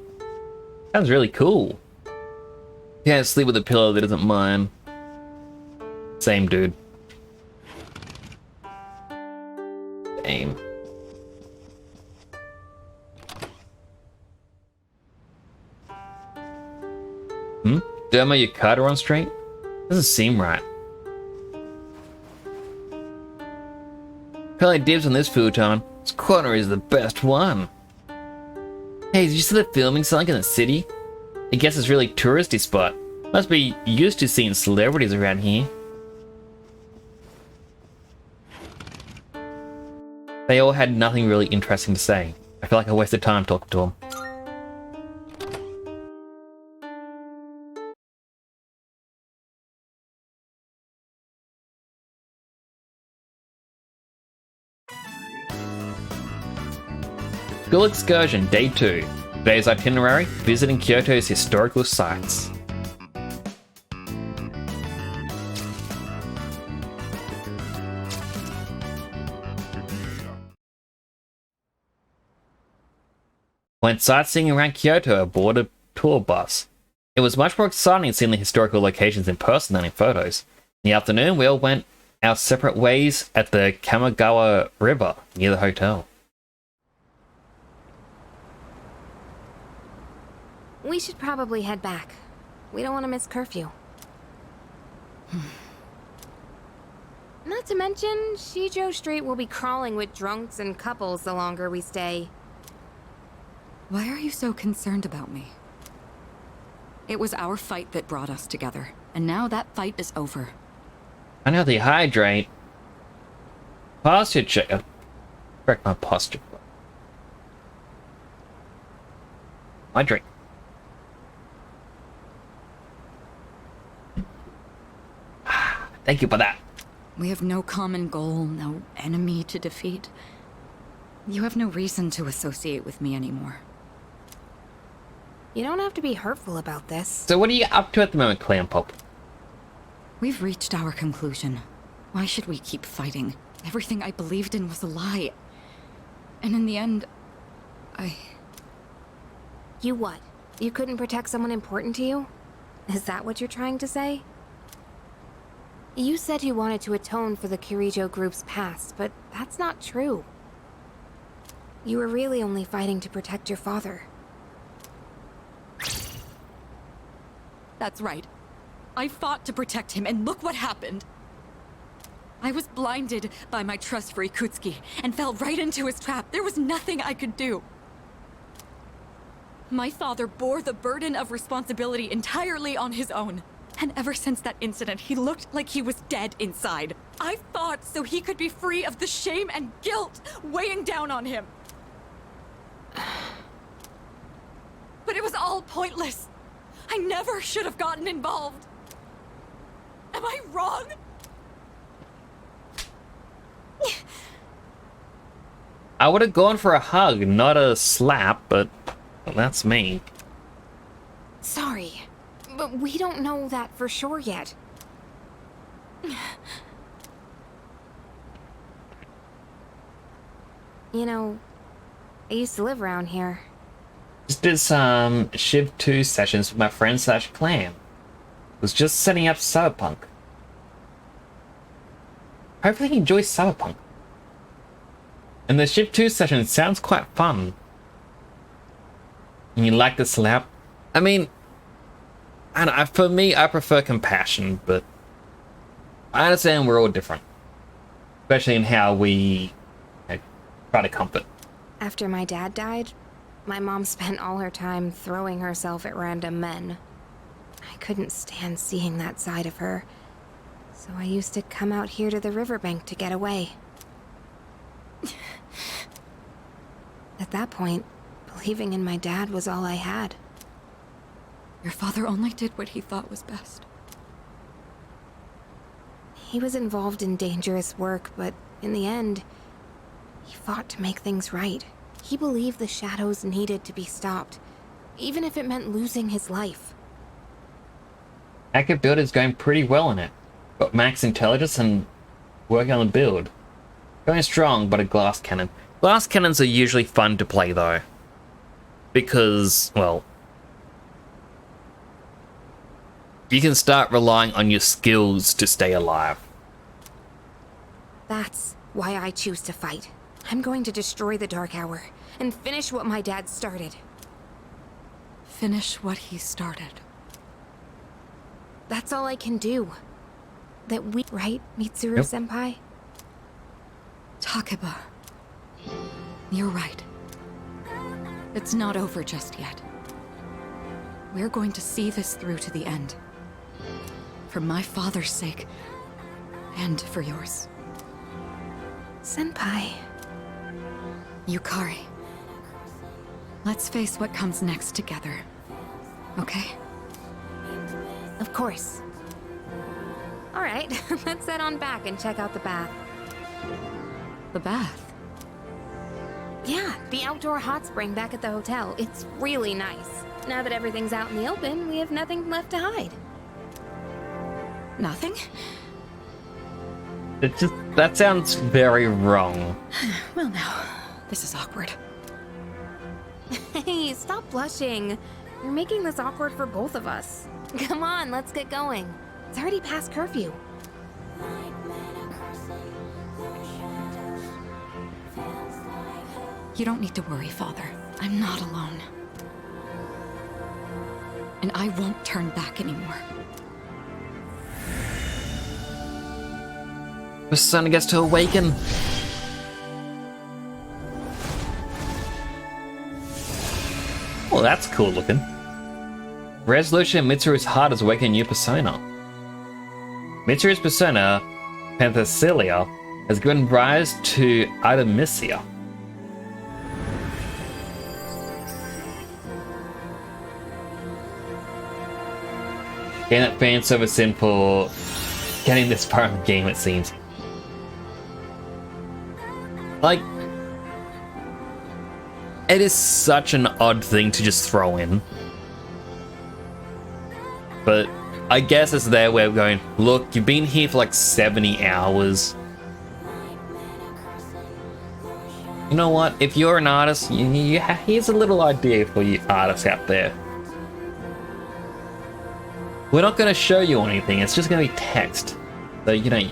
Sounds really cool. Can't sleep with a pillow that isn't mine. Same, dude. Same. Derma Yukata on straight? Doesn't seem right. Probably dibs on this futon. This corner is the best one. Hey, did you see the filming site in the city? I guess it's really touristy spot. Must be used to seeing celebrities around here. They all had nothing really interesting to say. I feel like I wasted time talking to them. School excursion, day 2. Today's itinerary, visiting Kyoto's historical sites. Went sightseeing around Kyoto aboard a tour bus. It was much more exciting seeing the historical locations in person than in photos. In the afternoon, we all went our separate ways at the Kamogawa River near the hotel. We should probably head back. We don't want to miss curfew. Not to mention, Shijo Street will be crawling with drunks and couples the longer we stay. Why are you so concerned about me? It was our fight that brought us together. And now that fight is over. I know the hydrate. Posture check. Correct my posture. Hydrate. Thank you for that. We have no common goal, no enemy to defeat. You have no reason to associate with me anymore. You don't have to be hurtful about this. So what are you up to at the moment, Clamp? We've reached our conclusion. Why should we keep fighting? Everything I believed in was a lie. And in the end, You what? You couldn't protect someone important to you? Is that what you're trying to say? You said you wanted to atone for the Kirijo group's past, but that's not true. You were really only fighting to protect your father. That's right. I fought to protect him, and look what happened. I was blinded by my trust for Ikutsuki, and fell right into his trap. There was nothing I could do. My father bore the burden of responsibility entirely on his own. And ever since that incident, he looked like he was dead inside. I fought so he could be free of the shame and guilt weighing down on him. But it was all pointless. I never should have gotten involved. Am I wrong? I would have gone for a hug, not a slap, but well, that's me. Sorry, but we don't know that for sure yet. You know, I used to live around here. Just did some Shiv 2 sessions with my friend / clan. Was just setting up Cyberpunk. Hopefully he enjoys Cyberpunk. And the Shiv 2 session sounds quite fun. And you like the slap? I mean, I don't know, for me, I prefer compassion, but I understand we're all different. Especially in how we try to comfort. After my dad died, my mom spent all her time throwing herself at random men. I couldn't stand seeing that side of her, so I used to come out here to the riverbank to get away. At that point, believing in my dad was all I had. Your father only did what he thought was best. He was involved in dangerous work, but in the end, he fought to make things right. He believed the shadows needed to be stopped, even if it meant losing his life. Active build is going pretty well in it. Got max intelligence and working on the build. Going strong, but a glass cannon. Glass cannons are usually fun to play though. Because, well, you can start relying on your skills to stay alive. That's why I choose to fight. I'm going to destroy the Dark Hour and finish what my dad started. Finish what he started. That's all I can do. That we... Right, Mitsuru-senpai? Takeba. You're right. It's not over just yet. We're going to see this through to the end. For my father's sake, and for yours. Senpai. Yukari. Let's face what comes next together. Okay? Of course. All right, let's head on back and check out the bath. The bath? Yeah, the outdoor hot spring back at the hotel. It's really nice. Now that everything's out in the open, we have nothing left to hide. Nothing? That sounds very wrong. Well now, this is awkward. Hey, stop blushing. You're making this awkward for both of us. Come on, let's get going. It's already past curfew. You don't need to worry, Father. I'm not alone. And I won't turn back anymore. The sun gets to awaken. Oh, that's cool looking. Resolution in Mitsuru's heart has awakened a new persona. Mitsuru's persona, Penthesilea, has given rise to Artemisia. Getting that fan service in for getting this far in the game, it seems. Like, it is such an odd thing to just throw in. But I guess it's their way of going, look, you've been here for like 70 hours. You know what? If you're an artist, here's a little idea for you artists out there. We're not going to show you anything, it's just going to be text. So, you know,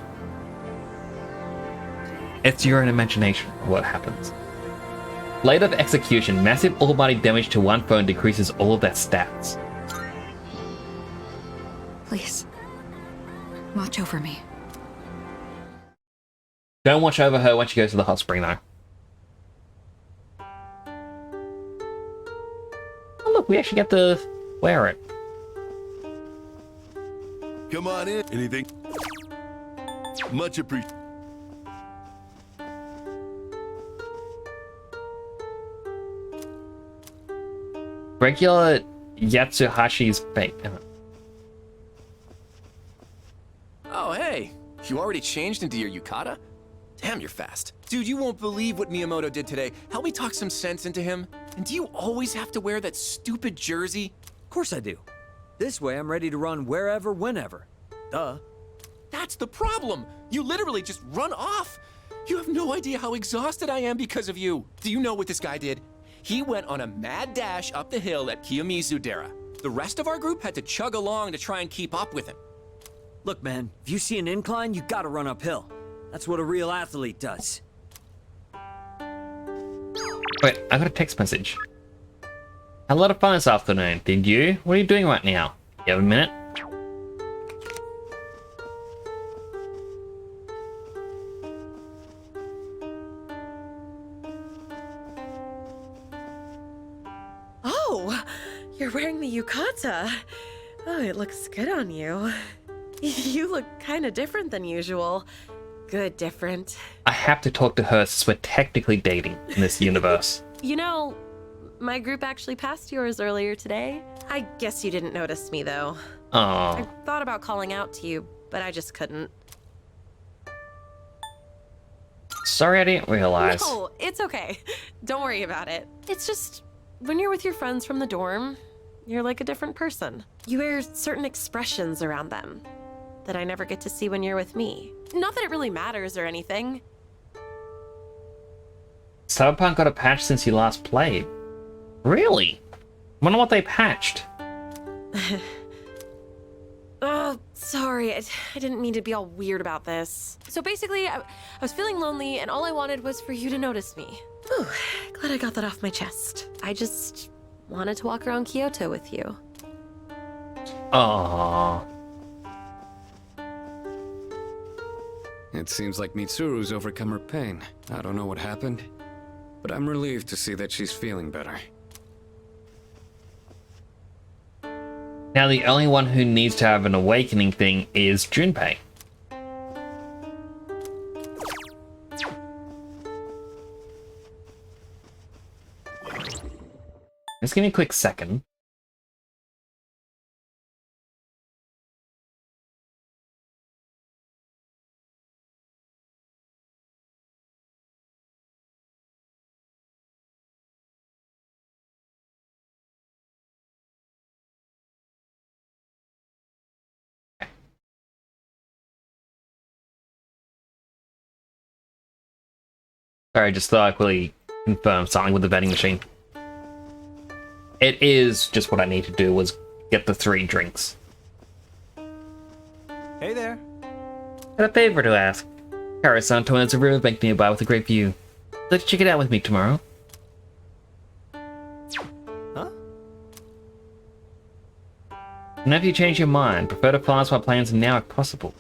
it's your own imagination of what happens. Blade of Execution. Massive all-body damage to one foe decreases all of their stats. Please, watch over me. Don't watch over her when she goes to the hot spring, though. Oh, look, we actually get to wear it. Come on in. Anything? Much appreciated. Regular Yatsuhashi's fate. Oh, hey. You already changed into your yukata? Damn, you're fast. Dude, you won't believe what Miyamoto did today. Help me talk some sense into him. And do you always have to wear that stupid jersey? Of course I do. This way I'm ready to run wherever, whenever. Duh. That's the problem. You literally just run off. You have no idea how exhausted I am because of you. Do you know what this guy did? He went on a mad dash up the hill at Kiyomizu-dera. The rest of our group had to chug along to try and keep up with him. Look, man, if you see an incline, you gotta run uphill. That's what a real athlete does. Wait, I got a text message. Had a lot of fun this afternoon, did you? What are you doing right now? You have a minute? Oh, you're wearing the yukata. Oh, it looks good on you. You look kind of different than usual. Good different. I have to talk to her since we're technically dating in this universe. You know, my group actually passed yours earlier today. I guess you didn't notice me, though. Aww. I thought about calling out to you, but I just couldn't. Sorry, I didn't realize. No, it's okay. Don't worry about it. It's just, when you're with your friends from the dorm, you're like a different person. You wear certain expressions around them that I never get to see when you're with me. Not that it really matters or anything. Cyberpunk got a patch since you last played. Really? Wonder what they patched. Oh, sorry. I didn't mean to be all weird about this. So basically, I was feeling lonely and all I wanted was for you to notice me. Whew, glad I got that off my chest. I just wanted to walk around Kyoto with you. Aww. It seems like Mitsuru's overcome her pain. I don't know what happened, but I'm relieved to see that she's feeling better. Now the only one who needs to have an awakening thing is Junpei. Just give me a quick second. Sorry, just thought I'd quickly confirm something with the vending machine. It is just what I need to do was get the 3 drinks. Hey there. I had a favor to ask. Kara-san told me there's a riverbank nearby with a great view. Let's check it out with me tomorrow. Huh? And if you change your mind, prefer to finalize my plans now if possible.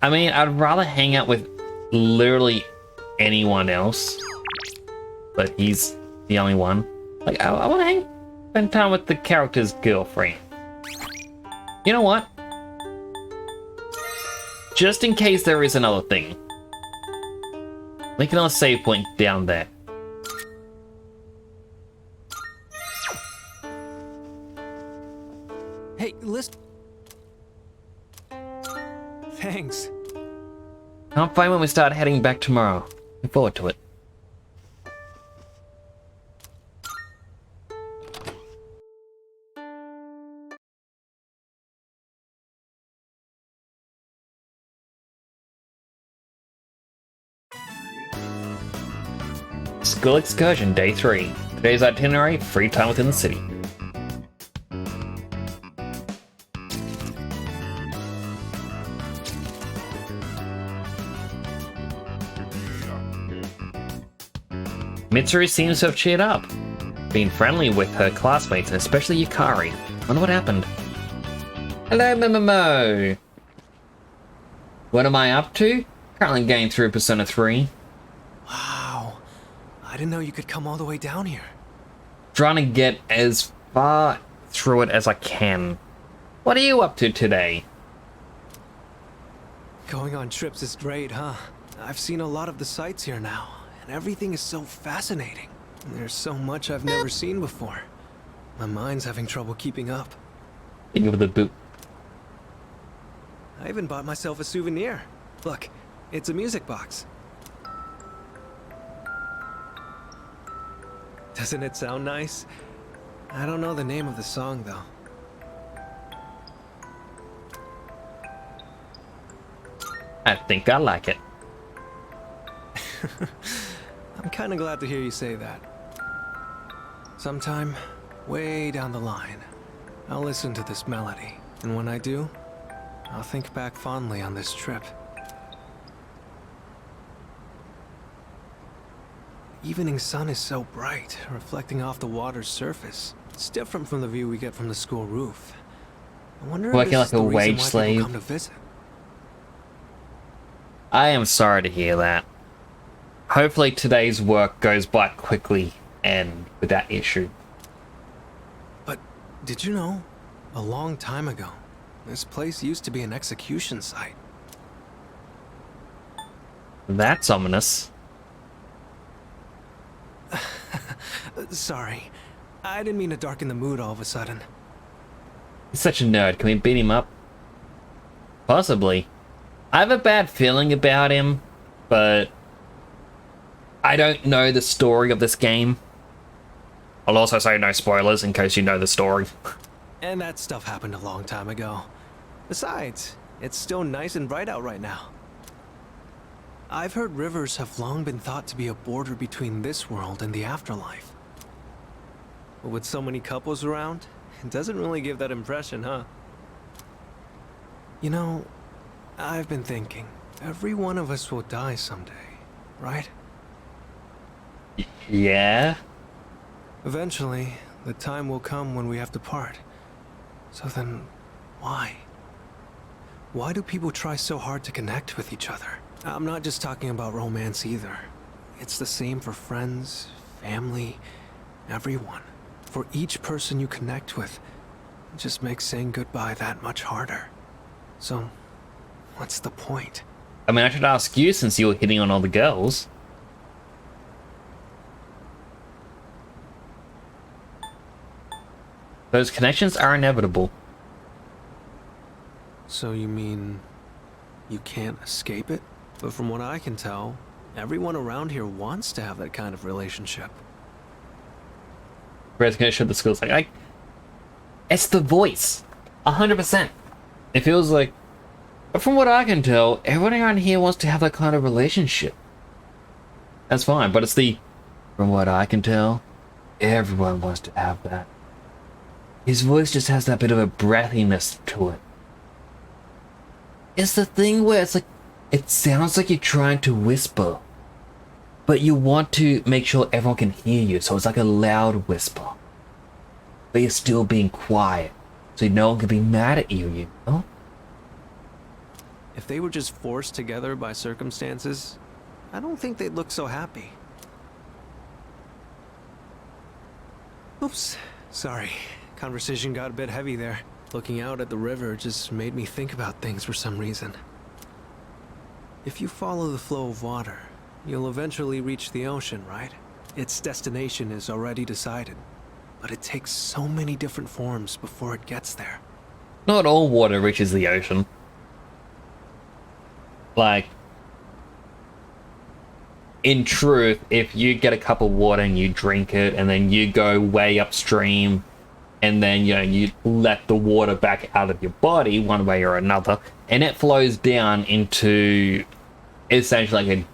I mean, I'd rather hang out with literally anyone else, but he's the only one. Like, I want to spend time with the character's girlfriend. You know what? Just in case there is another thing. Link another save point down there. Hey, listen. Thanks. I'm fine when we start heading back tomorrow. Looking forward to it. School excursion, day 3. Today's itinerary, free time within the city. Mitsuru seems to have cheered up, being friendly with her classmates, and especially Yukari. Wonder what happened. Hello, Momomo! What am I up to? Currently going through Persona 3. Wow. I didn't know you could come all the way down here. Trying to get as far through it as I can. What are you up to today? Going on trips is great, huh? I've seen a lot of the sights here now, and everything is so fascinating. There's so much I've never seen before. My mind's having trouble keeping up. Think of the boot. I even bought myself a souvenir. Look, it's a music box. Doesn't it sound nice? I don't know the name of the song, though. I think I like it. I'm kind of glad to hear you say that. Sometime, way down the line, I'll listen to this melody. And when I do, I'll think back fondly on this trip. Evening sun is so bright, reflecting off the water's surface. It's different from the view we get from the school roof. I wonder Working if like this is a the reason wage why people slave. come to visit. I am sorry to hear that. Hopefully today's work goes by quickly and without issue. But did you know, a long time ago, this place used to be an execution site. That's ominous. Sorry, I didn't mean to darken the mood all of a sudden. He's such a nerd. Can we beat him up? Possibly. I have a bad feeling about him, but I don't know the story of this game. I'll also say no spoilers in case you know the story. And that stuff happened a long time ago. Besides, it's still nice and bright out right now. I've heard rivers have long been thought to be a border between this world and the afterlife. But with so many couples around, it doesn't really give that impression, huh? You know, I've been thinking, every one of us will die someday, right? Yeah? Eventually, the time will come when we have to part. So then, why? Why do people try so hard to connect with each other? I'm not just talking about romance either. It's the same for friends, family, everyone. For each person you connect with, it just makes saying goodbye that much harder. So, what's the point? I mean, I should ask you since you were hitting on all the girls. Those connections are inevitable. So you mean you can't escape it? But from what I can tell, everyone around here wants to have that kind of relationship. Red's gonna show the skills like it's the voice. 100%. It feels like, from what I can tell, everyone around here wants to have that kind of relationship. That's fine, but it's the, from what I can tell, everyone wants to have that. His voice just has that bit of a breathiness to it. It's the thing where it's like, it sounds like you're trying to whisper, but you want to make sure everyone can hear you, so it's like a loud whisper. But you're still being quiet, so no one can be mad at you, you know? If they were just forced together by circumstances, I don't think they'd look so happy. Oops, sorry. Conversation got a bit heavy there. Looking out at the river just made me think about things for some reason. If you follow the flow of water, you'll eventually reach the ocean, right? Its destination is already decided, but it takes so many different forms before it gets there. Not all water reaches the ocean. Like, in truth, if you get a cup of water and you drink it, and then you go way upstream, and then, you know, you let the water back out of your body one way or another, and it flows down into essentially like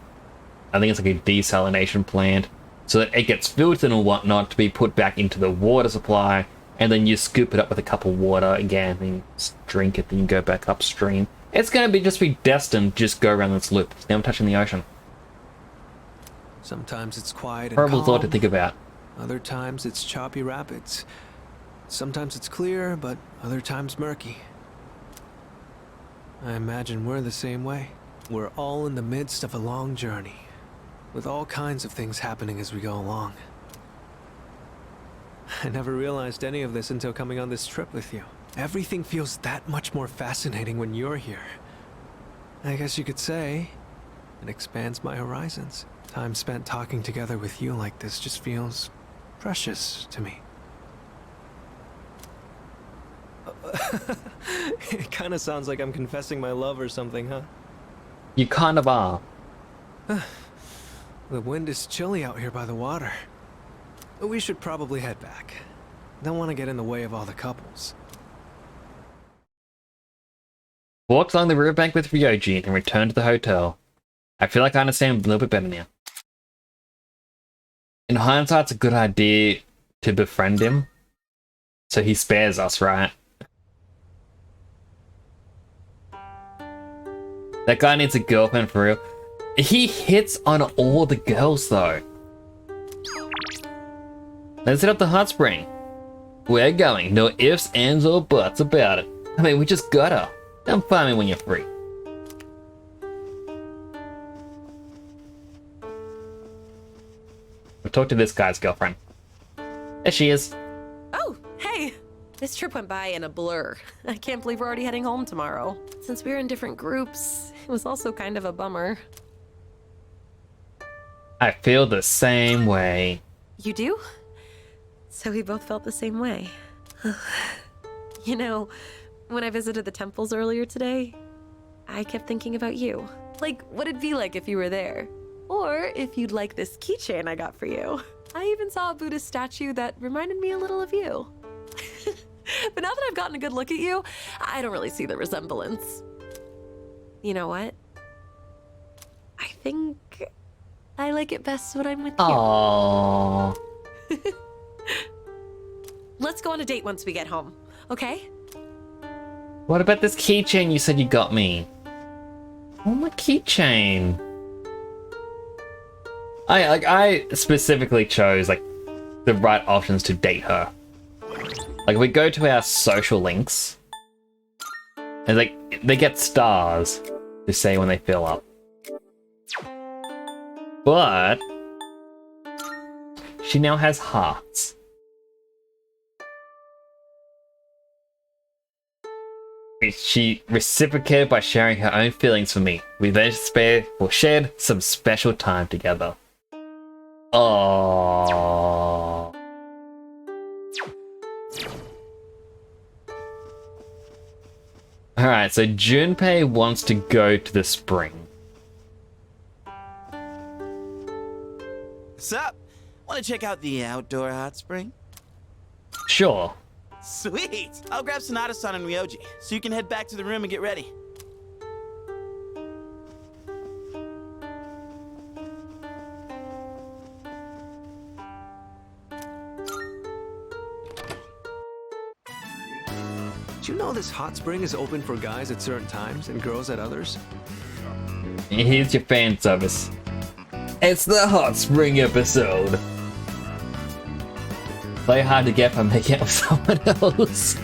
I think it's like a desalination plant, so that it gets filtered and whatnot to be put back into the water supply, and then you scoop it up with a cup of water again, and you just drink it, then you go back upstream. It's going to just be destined to just go around this loop. It's never touching the ocean. Sometimes it's quiet and Horrible calm. thought to think about. Other times it's choppy rapids. Sometimes it's clear, but other times murky. I imagine we're the same way. We're all in the midst of a long journey, with all kinds of things happening as we go along. I never realized any of this until coming on this trip with you. Everything feels that much more fascinating when you're here. I guess you could say it expands my horizons. Time spent talking together with you like this just feels precious to me. It kind of sounds like I'm confessing my love or something, huh? You kind of are. The wind is chilly out here by the water. We should probably head back. Don't want to get in the way of all the couples. Walked along the riverbank with Ryoji and returned to the hotel. I feel like I understand a little bit better now. In hindsight, it's a good idea to befriend him, so he spares us, right? That guy needs a girlfriend for real. He hits on all the girls, though. Let's hit up the hot spring. We're going. No ifs, ands, or buts about it. I mean, we just gotta. Come find me when you're free. We'll talk to this guy's girlfriend. There she is. Oh, hey! This trip went by in a blur. I can't believe we're already heading home tomorrow. Since we're in different groups, it was also kind of a bummer. I feel the same way. You do? So we both felt the same way. You know, when I visited the temples earlier today, I kept thinking about you. Like, what it'd be like if you were there. Or if you'd like this keychain I got for you. I even saw a Buddhist statue that reminded me a little of you. But now that I've gotten a good look at you, I don't really see the resemblance. You know what? I think I like it best when I'm with you. Aww. Let's go on a date once we get home, okay? What about this keychain you said you got me? Oh, my keychain. I specifically chose like the right options to date her. Like if we go to our social links, and like they get stars to say when they fill up. But she now has hearts. She reciprocated by sharing her own feelings for me. We then shared some special time together. Aww. Alright, so Junpei wants to go to the spring. What's up? Want to check out the outdoor hot spring? Sure. Sweet! I'll grab Sonata-san and Ryoji, so you can head back to the room and get ready. Did you know this hot spring is open for guys at certain times and girls at others? Here's your fan service. It's the hot spring episode. Play hard to get by making out with someone else.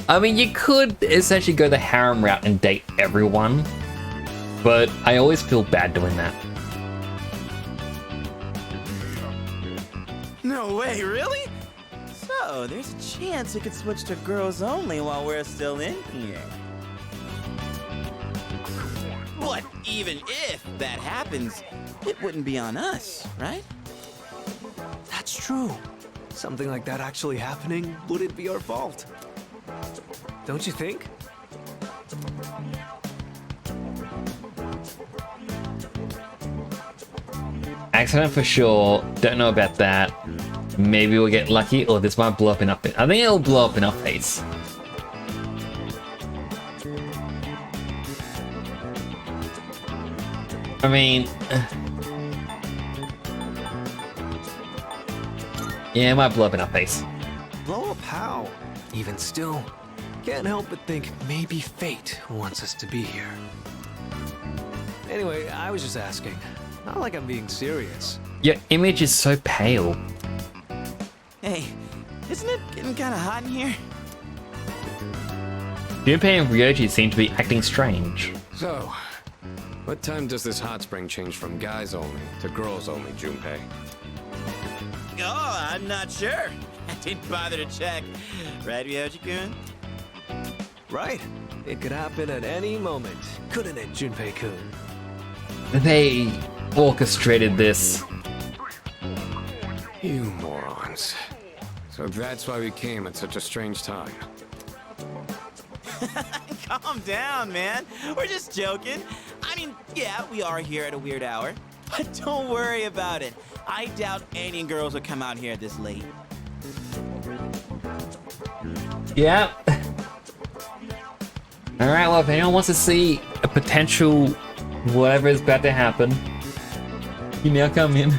I mean, you could essentially go the harem route and date everyone, but I always feel bad doing that. No way, really? So So, there's a chance it could switch to girls only while we're still in here. But even if that happens, it wouldn't be on us, right? That's true. Something like that actually happening wouldn't be our fault. Don't you think? Accident for sure. Don't know about that. Maybe we'll get lucky, or this might blow up in our face. I think it'll blow up in our face. I mean... yeah, it might blow up in our face. Blow up how? Even still, can't help but think maybe fate wants us to be here. Anyway, I was just asking. Not like I'm being serious. Your image is so pale. Hey, isn't it getting kind of hot in here? Junpei and Ryoji seem to be acting strange. So, what time does this hot spring change from guys only to girls only, Junpei? Oh, I'm not sure. I didn't bother to check. Right, Ryoji-kun? Right. It could happen at any moment, couldn't it, Junpei-kun? They orchestrated this. You morons. So that's why we came at such a strange time. Calm down, man. We're just joking. I mean, yeah, we are here at a weird hour. But don't worry about it. I doubt any girls will come out here this late. Yeah. Alright, well, if anyone wants to see a potential whatever is about to happen, you now come in.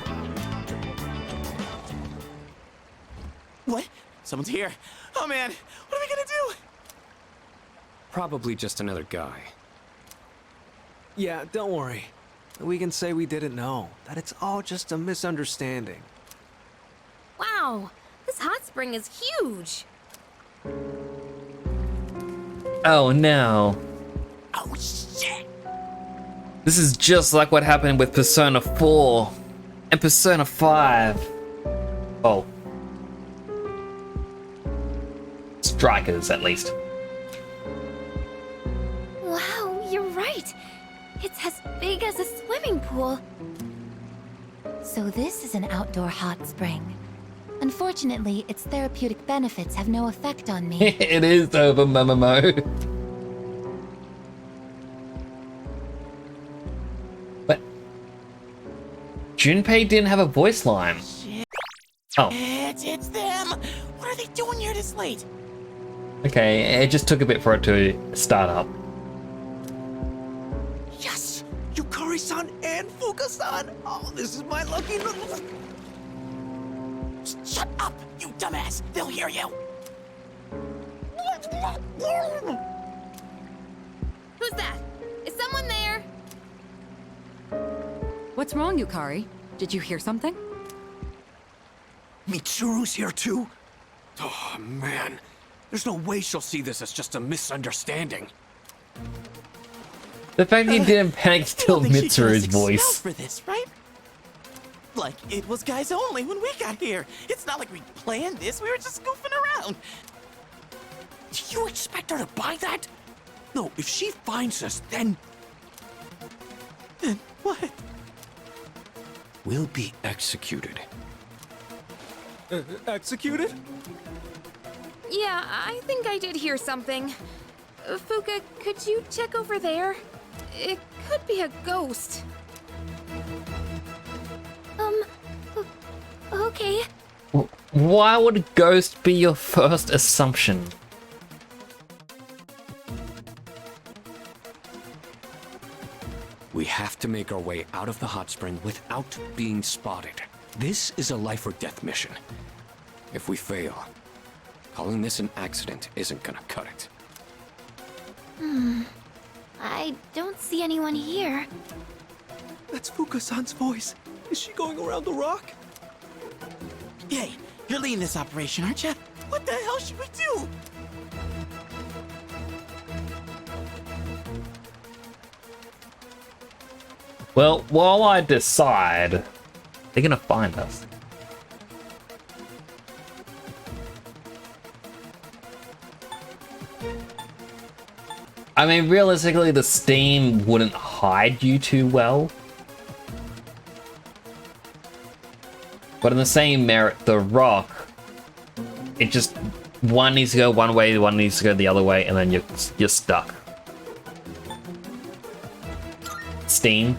What? Someone's here. Oh man, what are we gonna do? Probably just another guy. Yeah, don't worry. We can say we didn't know, that it's all just a misunderstanding. Wow, this hot spring is huge. Oh no. Oh shit. This is just like what happened with Persona 4 and Persona 5. Oh. Strikers, at least. Wow, you're right. It's as big as a swimming pool. So this is an outdoor hot spring. Unfortunately, its therapeutic benefits have no effect on me. It is over, Momomo. But Junpei didn't have a voice line. Oh, It's them. What are they doing here this late? okay. It just took a bit for it to start up. Yes! Yukari-san and Fuka-san! Oh, this is my lucky... Shut up, you dumbass. They'll hear you. Who's that? Is someone there? What's wrong, Yukari? Did you hear something? Mitsuru's here too? Oh, man. There's no way she'll see this as just a misunderstanding. The fact that he didn't panic I till don't think she got us Mitsuru's expelled voice. for this, right? Like it was guys only when we got here. It's not like we planned this. We were just goofing around. Do you expect her to buy that? No, if she finds us, then... Then what? We'll be executed. Executed? Yeah, I think I did hear something. Fuka, could you check over there? It could be a ghost. Okay. Why would a ghost be your first assumption? We have to make our way out of the hot spring without being spotted. This is a life or death mission. If we fail, calling this an accident isn't gonna cut it. I don't see anyone here. That's Fuka-san's voice. Is she going around the rock? Hey, you're leading this operation, aren't you? What the hell should we do? Well, while I decide, they're gonna find us. I mean, realistically, the steam wouldn't hide you too well. But in the same merit, the rock, it just, one needs to go one way, one needs to go the other way, and then you're stuck. Steam.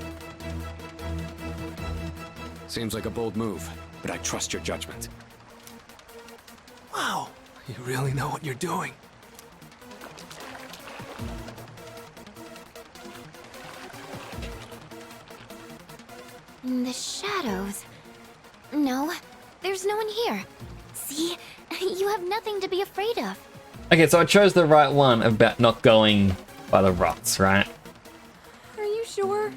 Seems like a bold move, but I trust your judgment. Wow, you really know what you're doing. In the shadows. No, there's no one here. See? You have nothing to be afraid of. Okay, so I chose the right one about not going by the rocks, right? Are you sure?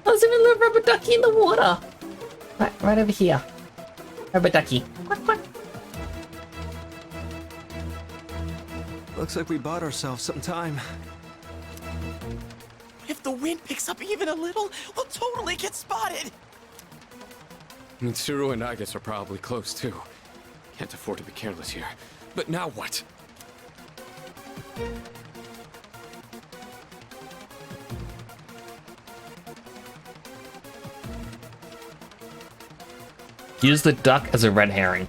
There's even a little rubber ducky in the water. Right over here. Rubber ducky. Quack, quack. Looks like we bought ourselves some time. If the wind picks up even a little, we'll totally get spotted. Mitsuru and Agus are probably close too. Can't afford to be careless here. But now what? Use the duck as a red herring.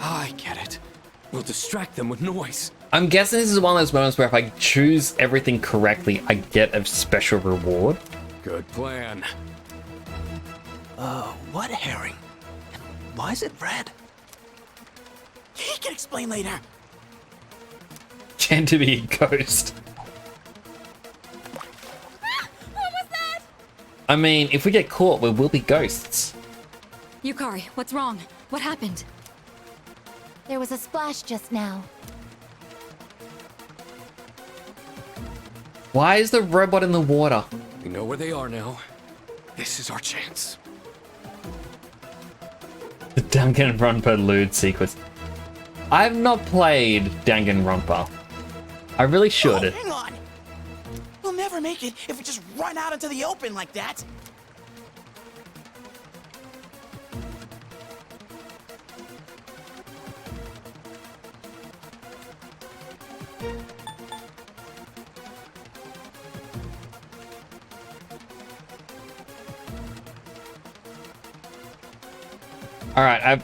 I get it. We'll distract them with noise. I'm guessing this is one of those moments where if I choose everything correctly, I get a special reward. Good plan. What herring? And why is it red? He can explain later. Tend to be a ghost. What was that? I mean, if we get caught, we will be ghosts. Yukari, what's wrong? What happened? There was a splash just now. Why is the robot in the water? We know where they are now. This is our chance. The Danganronpa lewd sequence. I've not played Danganronpa. I really should. Oh, hang on. We'll never make it if we just run out into the open like that. All right,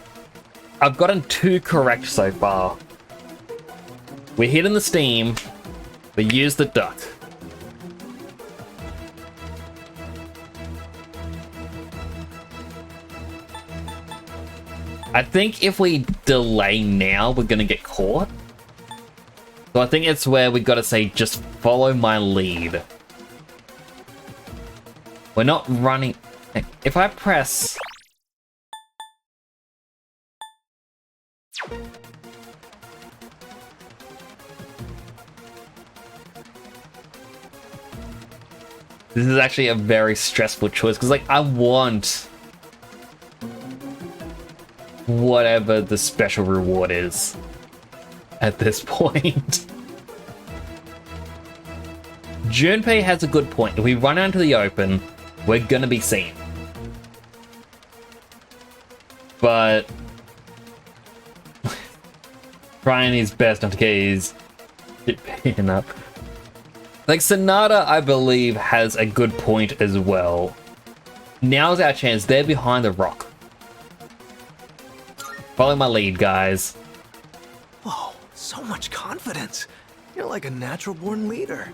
I've gotten 2 correct so far. We're hitting the steam. We use the duck. I think if we delay now, we're gonna get caught. So I think it's where we gotta say, just follow my lead. We're not running. If I press... This is actually a very stressful choice because, like, I want whatever the special reward is at this point. Junpei has a good point. If we run out into the open, we're gonna be seen. But trying his best not to get his shit picking up. Like, Sonata, I believe, has a good point as well. Now's our chance. They're behind the rock. Follow my lead, guys. Whoa, so much confidence. You're like a natural-born leader.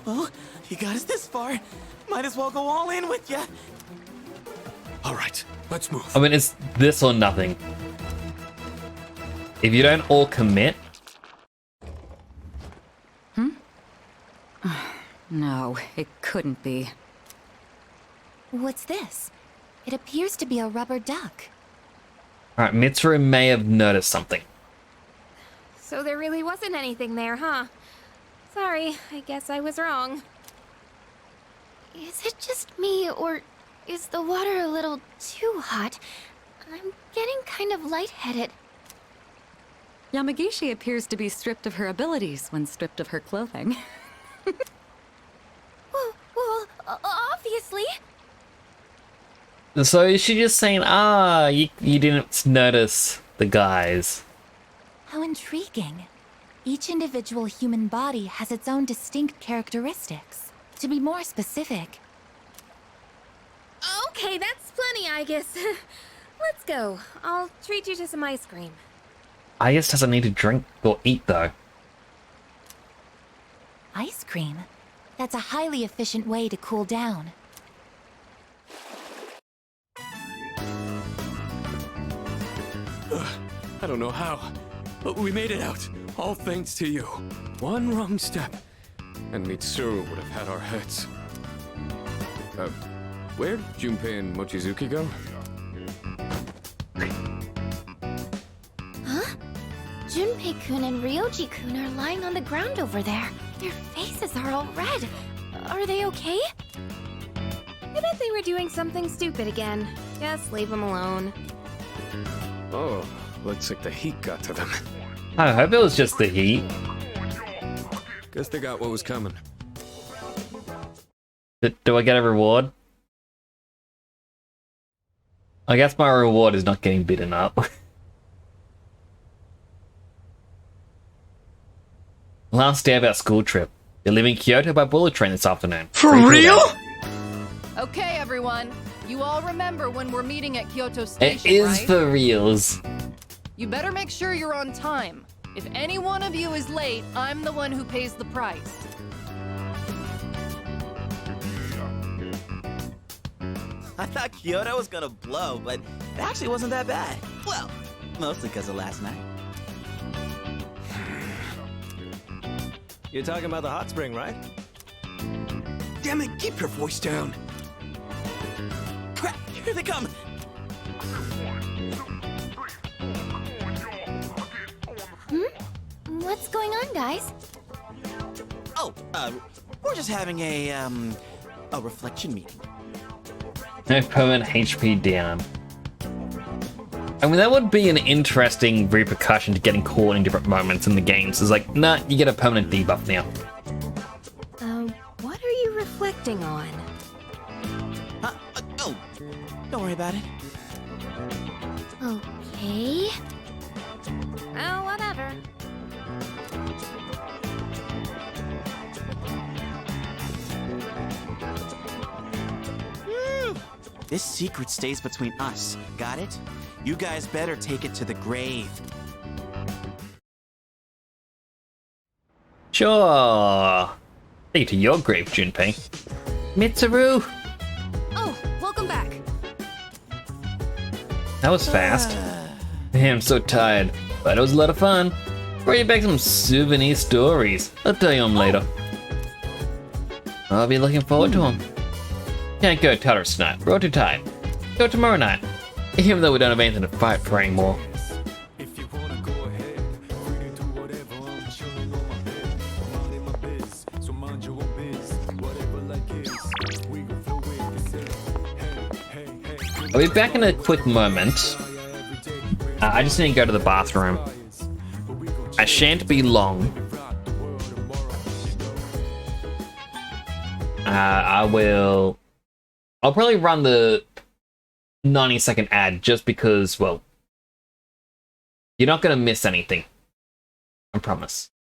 Well, you got us this far. Might as well go all in with you. All right, let's move. I mean, it's this or nothing. If you don't all commit... No, it couldn't be. What's this? It appears to be a rubber duck. Alright, Mitsuru may have noticed something. So there really wasn't anything there, huh? Sorry, I guess I was wrong. Is it just me, or is the water a little too hot? I'm getting kind of lightheaded. Yamagishi appears to be stripped of her abilities when stripped of her clothing. Well, obviously. So is she just saying, you didn't notice the guys? How intriguing. Each individual human body has its own distinct characteristics. To be more specific... Okay, that's plenty, I guess. Let's go. I'll treat you to some ice cream. I guess doesn't need to drink or eat though. Ice cream? That's a highly efficient way to cool down. I don't know how, but we made it out. All thanks to you. One wrong step, and Mitsuru would have had our heads. Where'd Junpei and Mochizuki go? Huh? Junpei-kun and Ryoji-kun are lying on the ground over there. Their faces are all red. Are they okay? I bet they were doing something stupid again. Just leave them alone. Oh, looks like the heat got to them. I hope it was just the heat. Guess they got what was coming. Do I get a reward? I guess my reward is not getting beaten up. Last day of our school trip. You're leaving Kyoto by bullet train this afternoon. For Pretty cool real? day. Okay, everyone. You all remember when we're meeting at Kyoto It Station, is right? for reals. You better make sure you're on time. If any one of you is late, I'm the one who pays the price. I thought Kyoto was gonna blow, but it actually wasn't that bad. Well, mostly because of last night. You're talking about the hot spring, right? Damn it, keep your voice down. Crap, here they come. What's going on, guys? Oh, we're just having a reflection meeting. No permanent HP down. I mean, that would be an interesting repercussion to getting caught in different moments in the games. It's like, nah, you get a permanent debuff now. What are you reflecting on? Oh, don't worry about it. Okay. Oh, whatever. This secret stays between us. Got it? You guys better take it to the grave. Sure. Take it to your grave, Junpei. Mitsuru! Oh, welcome back. That was fast. Man, I'm so tired, but it was a lot of fun. Brought you back some souvenir stories. I'll tell you them later. I'll be looking forward to them. Can't go Tatars tonight. We're all too tired. Go tomorrow night. Even though we don't have anything to fight for anymore. I'll be back in a quick moment. I just need to go to the bathroom. I shan't be long. I'll probably run the 90-second ad just because, well, you're not going to miss anything. I promise.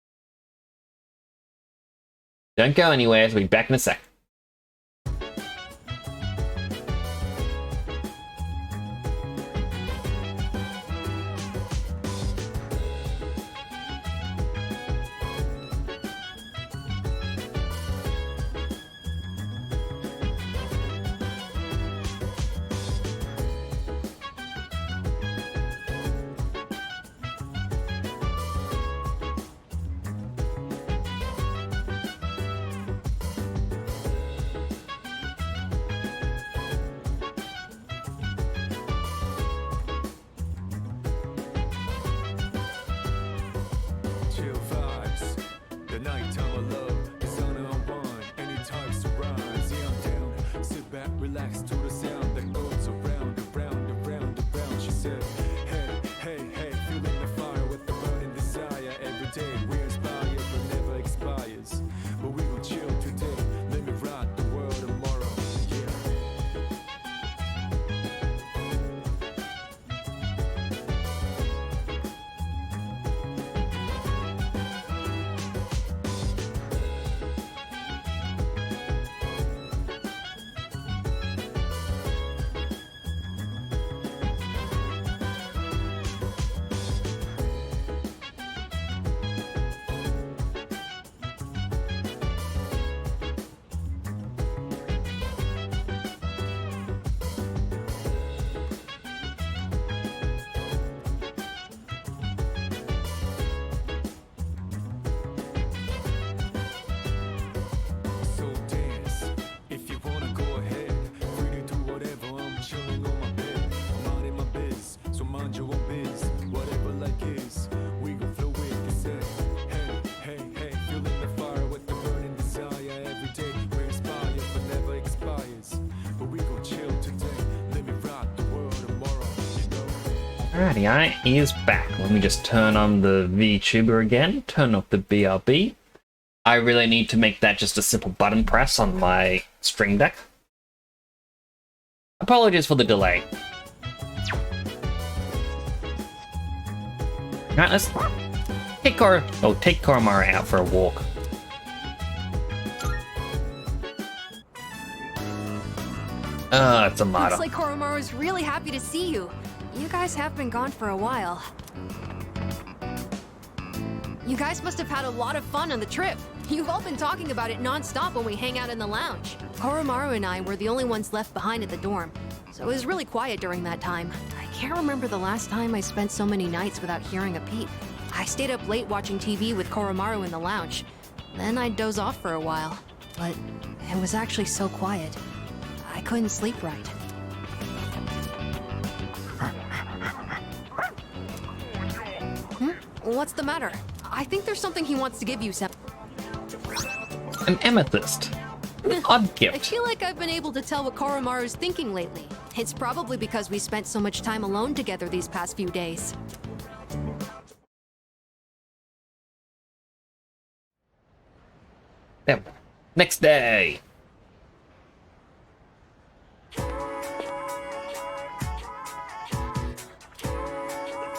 Don't go anywhere, so I'll be back in a sec. Alrighty, I is back. Let me just turn on the VTuber again, turn off the BRB. I really need to make that just a simple button press on my Stream Deck. Apologies for the delay. Alright, let's take Koromaru out for a walk. It's Amada. Looks like Koromaru's really happy to see you. You guys have been gone for a while. You guys must have had a lot of fun on the trip. You've all been talking about it non-stop when we hang out in the lounge. Koromaru and I were the only ones left behind at the dorm, so it was really quiet during that time. I can't remember the last time I spent so many nights without hearing a peep. I stayed up late watching TV with Koromaru in the lounge. Then I'd doze off for a while. But it was actually so quiet. I couldn't sleep right. What's the matter? I think there's something he wants to give you, Sam. An amethyst. An odd gift. I feel like I've been able to tell what Koromaru's thinking lately. It's probably because we spent so much time alone together these past few days. Yep. Next day.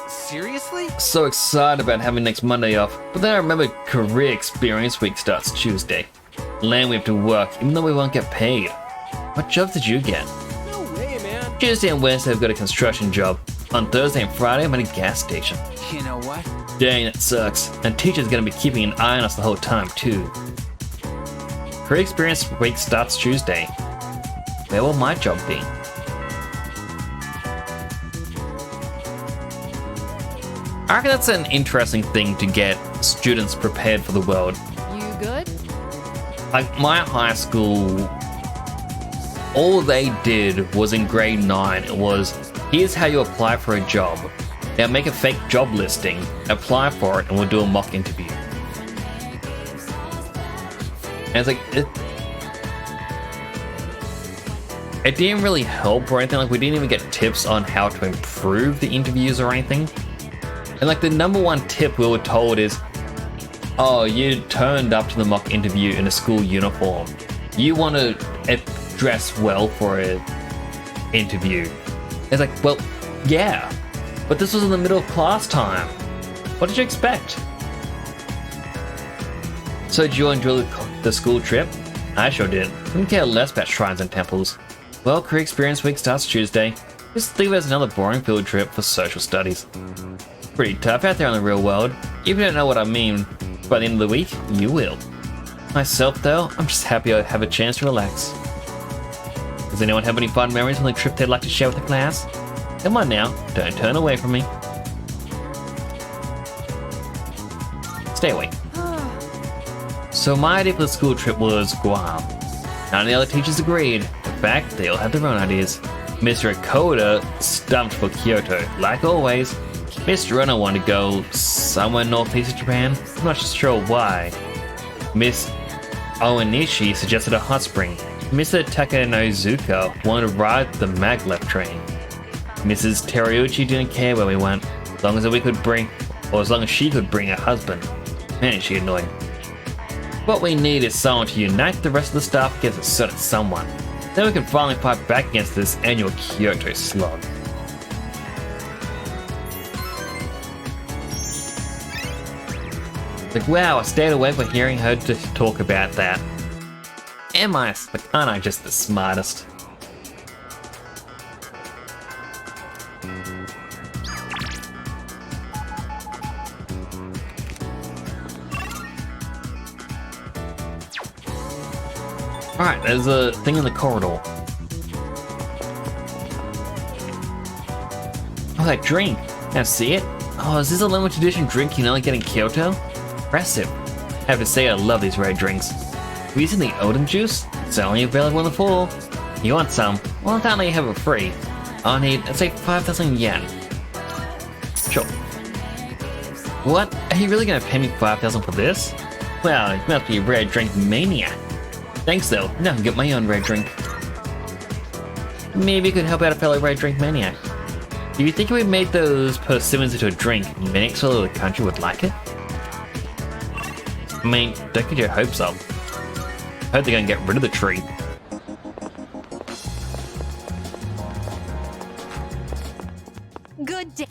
Seriously? So excited about having next Monday off, but then I remember Career Experience Week starts Tuesday. Land we have to work, even though we won't get paid. What jobs did you get? No way, man. Tuesday and Wednesday I've got a construction job. On Thursday and Friday I'm at a gas station. You know what? Dang, that sucks. And teacher's gonna be keeping an eye on us the whole time too. Career Experience Week starts Tuesday. Where will my job be? I reckon that's an interesting thing to get students prepared for the world. You good? Like my high school, all they did was in grade 9, it was, here's how you apply for a job. Now make a fake job listing, apply for it, and we'll do a mock interview. And it's like, it didn't really help or anything, like we didn't even get tips on how to improve the interviews or anything. And like the number one tip we were told is, oh, you turned up to the mock interview in a school uniform. You want to dress well for an interview. It's like, well, yeah, but this was in the middle of class time. What did you expect? So did you enjoy the school trip? I sure did. Couldn't care less about shrines and temples. Well, Career Experience Week starts Tuesday. Just leave it as another boring field trip for social studies. Pretty tough out there in the real world. If you don't know what I mean, by the end of the week, you will. Myself though, I'm just happy I have a chance to relax. Does anyone have any fun memories from the trip they'd like to share with the class? Come on now, don't turn away from me. Stay away. So my idea for the school trip was Guam. None of the other teachers agreed. In fact, they all had their own ideas. Mr. Akoda stumped for Kyoto, like always. Mr. Rona wanted to go somewhere northeast of Japan. I'm not sure why. Miss Owanishi suggested a hot spring. Mr. Takanozuka wanted to ride the maglev train. Mrs. Teriuchi didn't care where we went, as long as we could bring, or as long as she could bring her husband. Man, is she annoying. What we need is someone to unite the rest of the staff against a certain someone. Then we can finally fight back against this annual Kyoto slog. Like, wow, I stayed awake for hearing her talk about that. Aren't I just the smartest? Alright, there's a thing in the corridor. Oh, that drink. Can I see it? Oh, is this a limited edition drink you can only get in Kyoto? Impressive. I have to say I love these red drinks. Have you seen the Odin juice? It's only available in the fall. You want some? Well, I'll let you have it free. I'll need, let's say, 5,000 yen. Sure. What? Are you really gonna pay me 5,000 for this? Well, you must be a red drink maniac. Thanks though, now I can get my own red drink. Maybe you could help out a fellow red drink maniac. Do you think if we made those persimmons into a drink, many all over the country would like it? I mean, don't get your hopes up. I hope they're gonna get rid of the tree. Good day.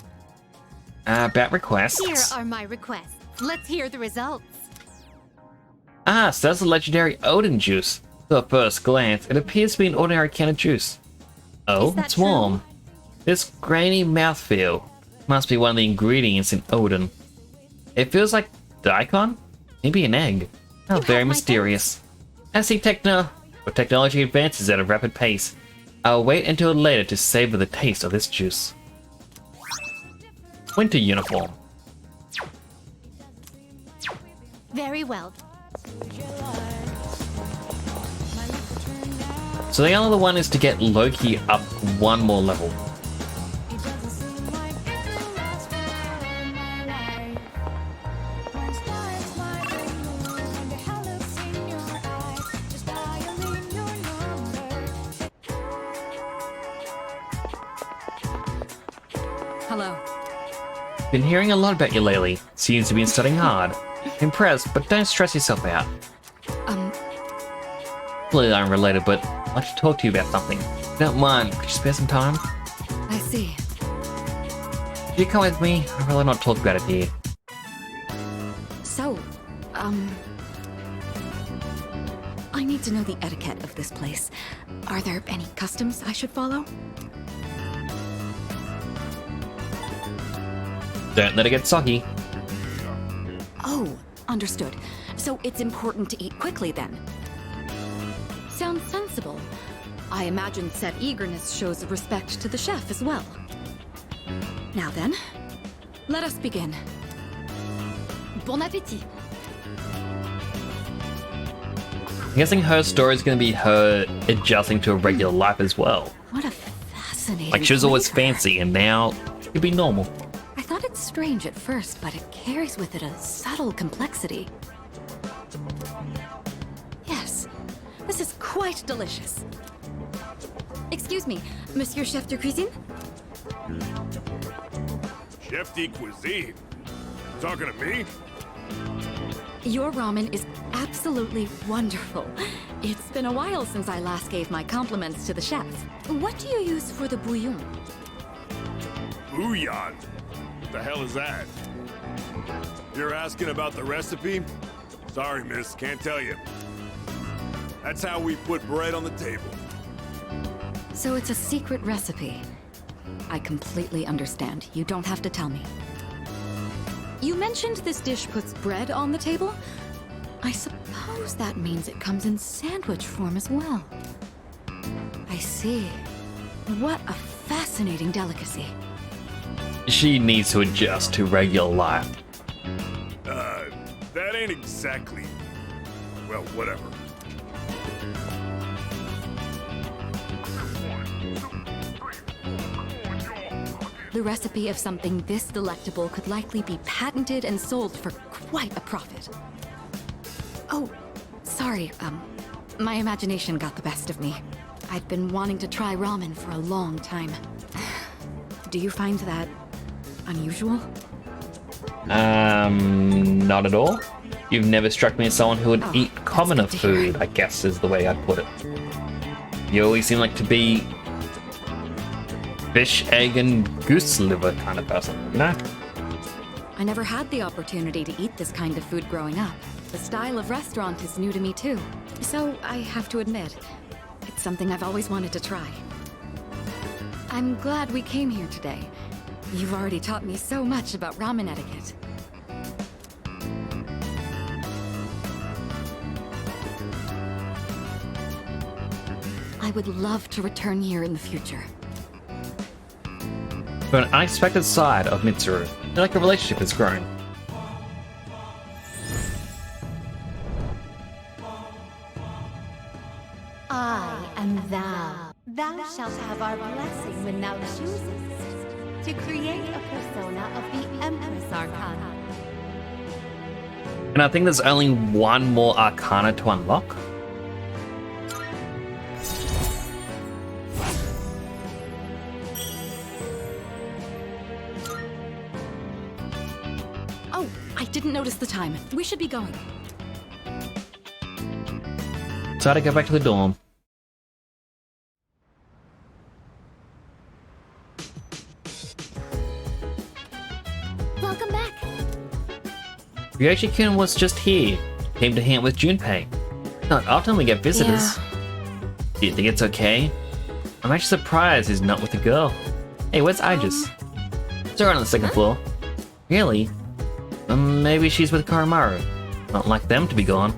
About requests. Here are my requests. Let's hear the results. Ah, so that's the legendary Odin juice. To a first glance, it appears to be an ordinary can of juice. Oh, it's warm. This grainy mouthfeel must be one of the ingredients in Odin. It feels like daikon? Maybe an egg. How very mysterious. As the technology advances at a rapid pace, I'll wait until later to savor the taste of this juice. Winter uniform. Very well. So the only other one is to get Loki up one more level. Hello. Been hearing a lot about you lately. Seems to be studying hard. Impressed, but don't stress yourself out. Completely unrelated, but I'd like to talk to you about something. If you don't mind, could you spare some time? I see. Could you come with me? I'd rather not talk about it here. So, I need to know the etiquette of this place. Are there any customs I should follow? Don't let it get soggy. Oh, understood. So it's important to eat quickly then. Sounds sensible. I imagine said eagerness shows respect to the chef as well. Now then, let us begin. Bon appétit. I'm guessing her story is going to be her adjusting to a regular life as well. What a fascinating Like she was always flavor. fancy and now she could be normal. I thought it strange at first, but it carries with it a subtle complexity. Yes, this is quite delicious. Excuse me, Monsieur Chef de Cuisine? Chef de cuisine? Talking to me? Your ramen is absolutely wonderful. It's been a while since I last gave my compliments to the chef. What do you use for the bouillon? Bouillon? What the hell is that? You're asking about the recipe? Sorry, miss, can't tell you. That's how we put bread on the table. So it's a secret recipe. I completely understand. You don't have to tell me. You mentioned this dish puts bread on the table? I suppose that means it comes in sandwich form as well. I see. What a fascinating delicacy. She needs to adjust to regular life. That ain't exactly... Well, whatever. The recipe of something this delectable could likely be patented and sold for quite a profit. Oh, sorry, my imagination got the best of me. I'd been wanting to try ramen for a long time. Do you find that unusual? Not at all. You've never struck me as someone who would eat commoner food, I guess is the way I'd put it. You always seem like to be fish, egg, and goose liver kind of person, you know? I never had the opportunity to eat this kind of food growing up. The style of restaurant is new to me too. So I have to admit, it's something I've always wanted to try. I'm glad we came here today. You've already taught me so much about ramen etiquette. I would love to return here in the future. From an unexpected side of Mitsuru, I feel like a relationship has grown. I am thou. Thou shalt have our blessing when thou choosest to create a persona of the Empress Arcana. And I think there's only one more Arcana to unlock. didn't notice the time. We should be going. So I had to go back to the dorm. Welcome back. Ryoji-kun was just here. Came to hang out with Junpei. Not often we get visitors. Do you think it's okay? I'm actually surprised he's not with the girl. Hey, where's Aegis? It's her on the second floor. Really? Maybe she's with Koromaru. Not like them to be gone.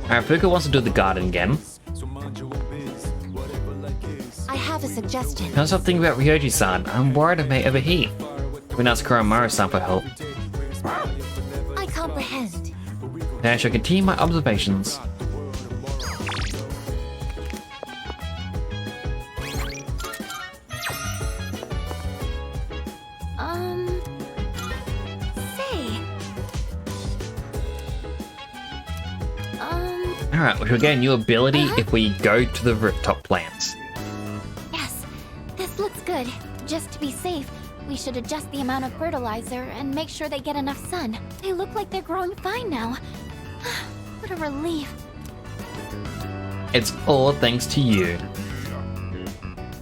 Alright, Fuka wants to do the garden again. I have a suggestion. Can't stop thinking about Ryoji-san. I'm worried I may overheat. We can ask Koromaru-san for help. I comprehend. I shall continue my observations. Say. Alright, we shall get a new ability if we go to the rooftop plants. Yes, this looks good. Just to be safe, we should adjust the amount of fertilizer and make sure they get enough sun. They look like they're growing fine now. What a relief. It's all thanks to you.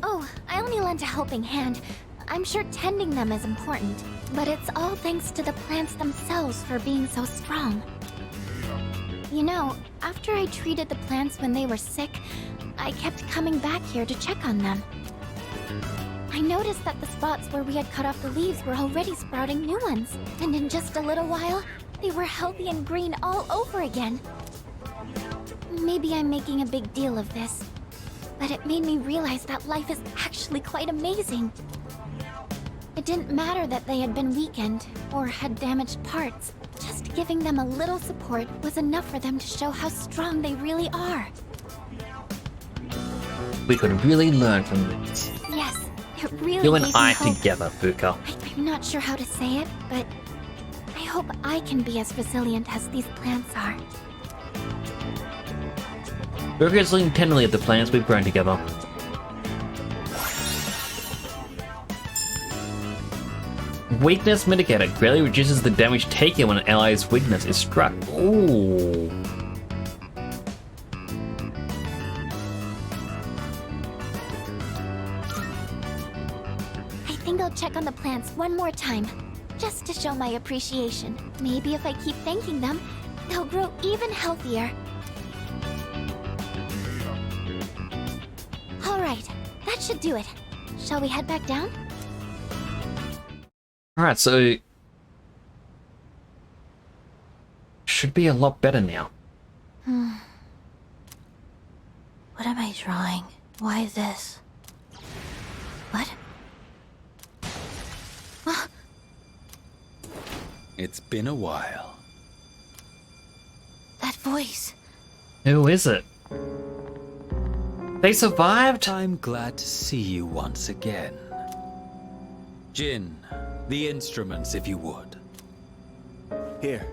Oh, I only lent a helping hand. I'm sure tending them is important, but it's all thanks to the plants themselves for being so strong. You know, after I treated the plants when they were sick, I kept coming back here to check on them. I noticed that the spots where we had cut off the leaves were already sprouting new ones, and in just a little while, they were healthy and green all over again. Maybe I'm making a big deal of this, but it made me realize that life is actually quite amazing. It didn't matter that they had been weakened or had damaged parts. Just giving them a little support was enough for them to show how strong they really are. We could really learn from this. Yes, it really You and gave me I hope. together, Fuka. I'm not sure how to say it, but I hope I can be as resilient as these plants are. Fuka is looking tenderly at the plants we've grown together. Weakness mitigator greatly reduces the damage taken when an ally's weakness is struck. Ooh. I think I'll check on the plants one more time, just to show my appreciation. Maybe if I keep thanking them, they'll grow even healthier. Alright, that should do it. Shall we head back down? Alright, so... should be a lot better now. What am I drawing? Why this? What? It's been a while. That voice. Who is it? They survived? I'm glad to see you once again. Jin, the instruments, if you would. Here.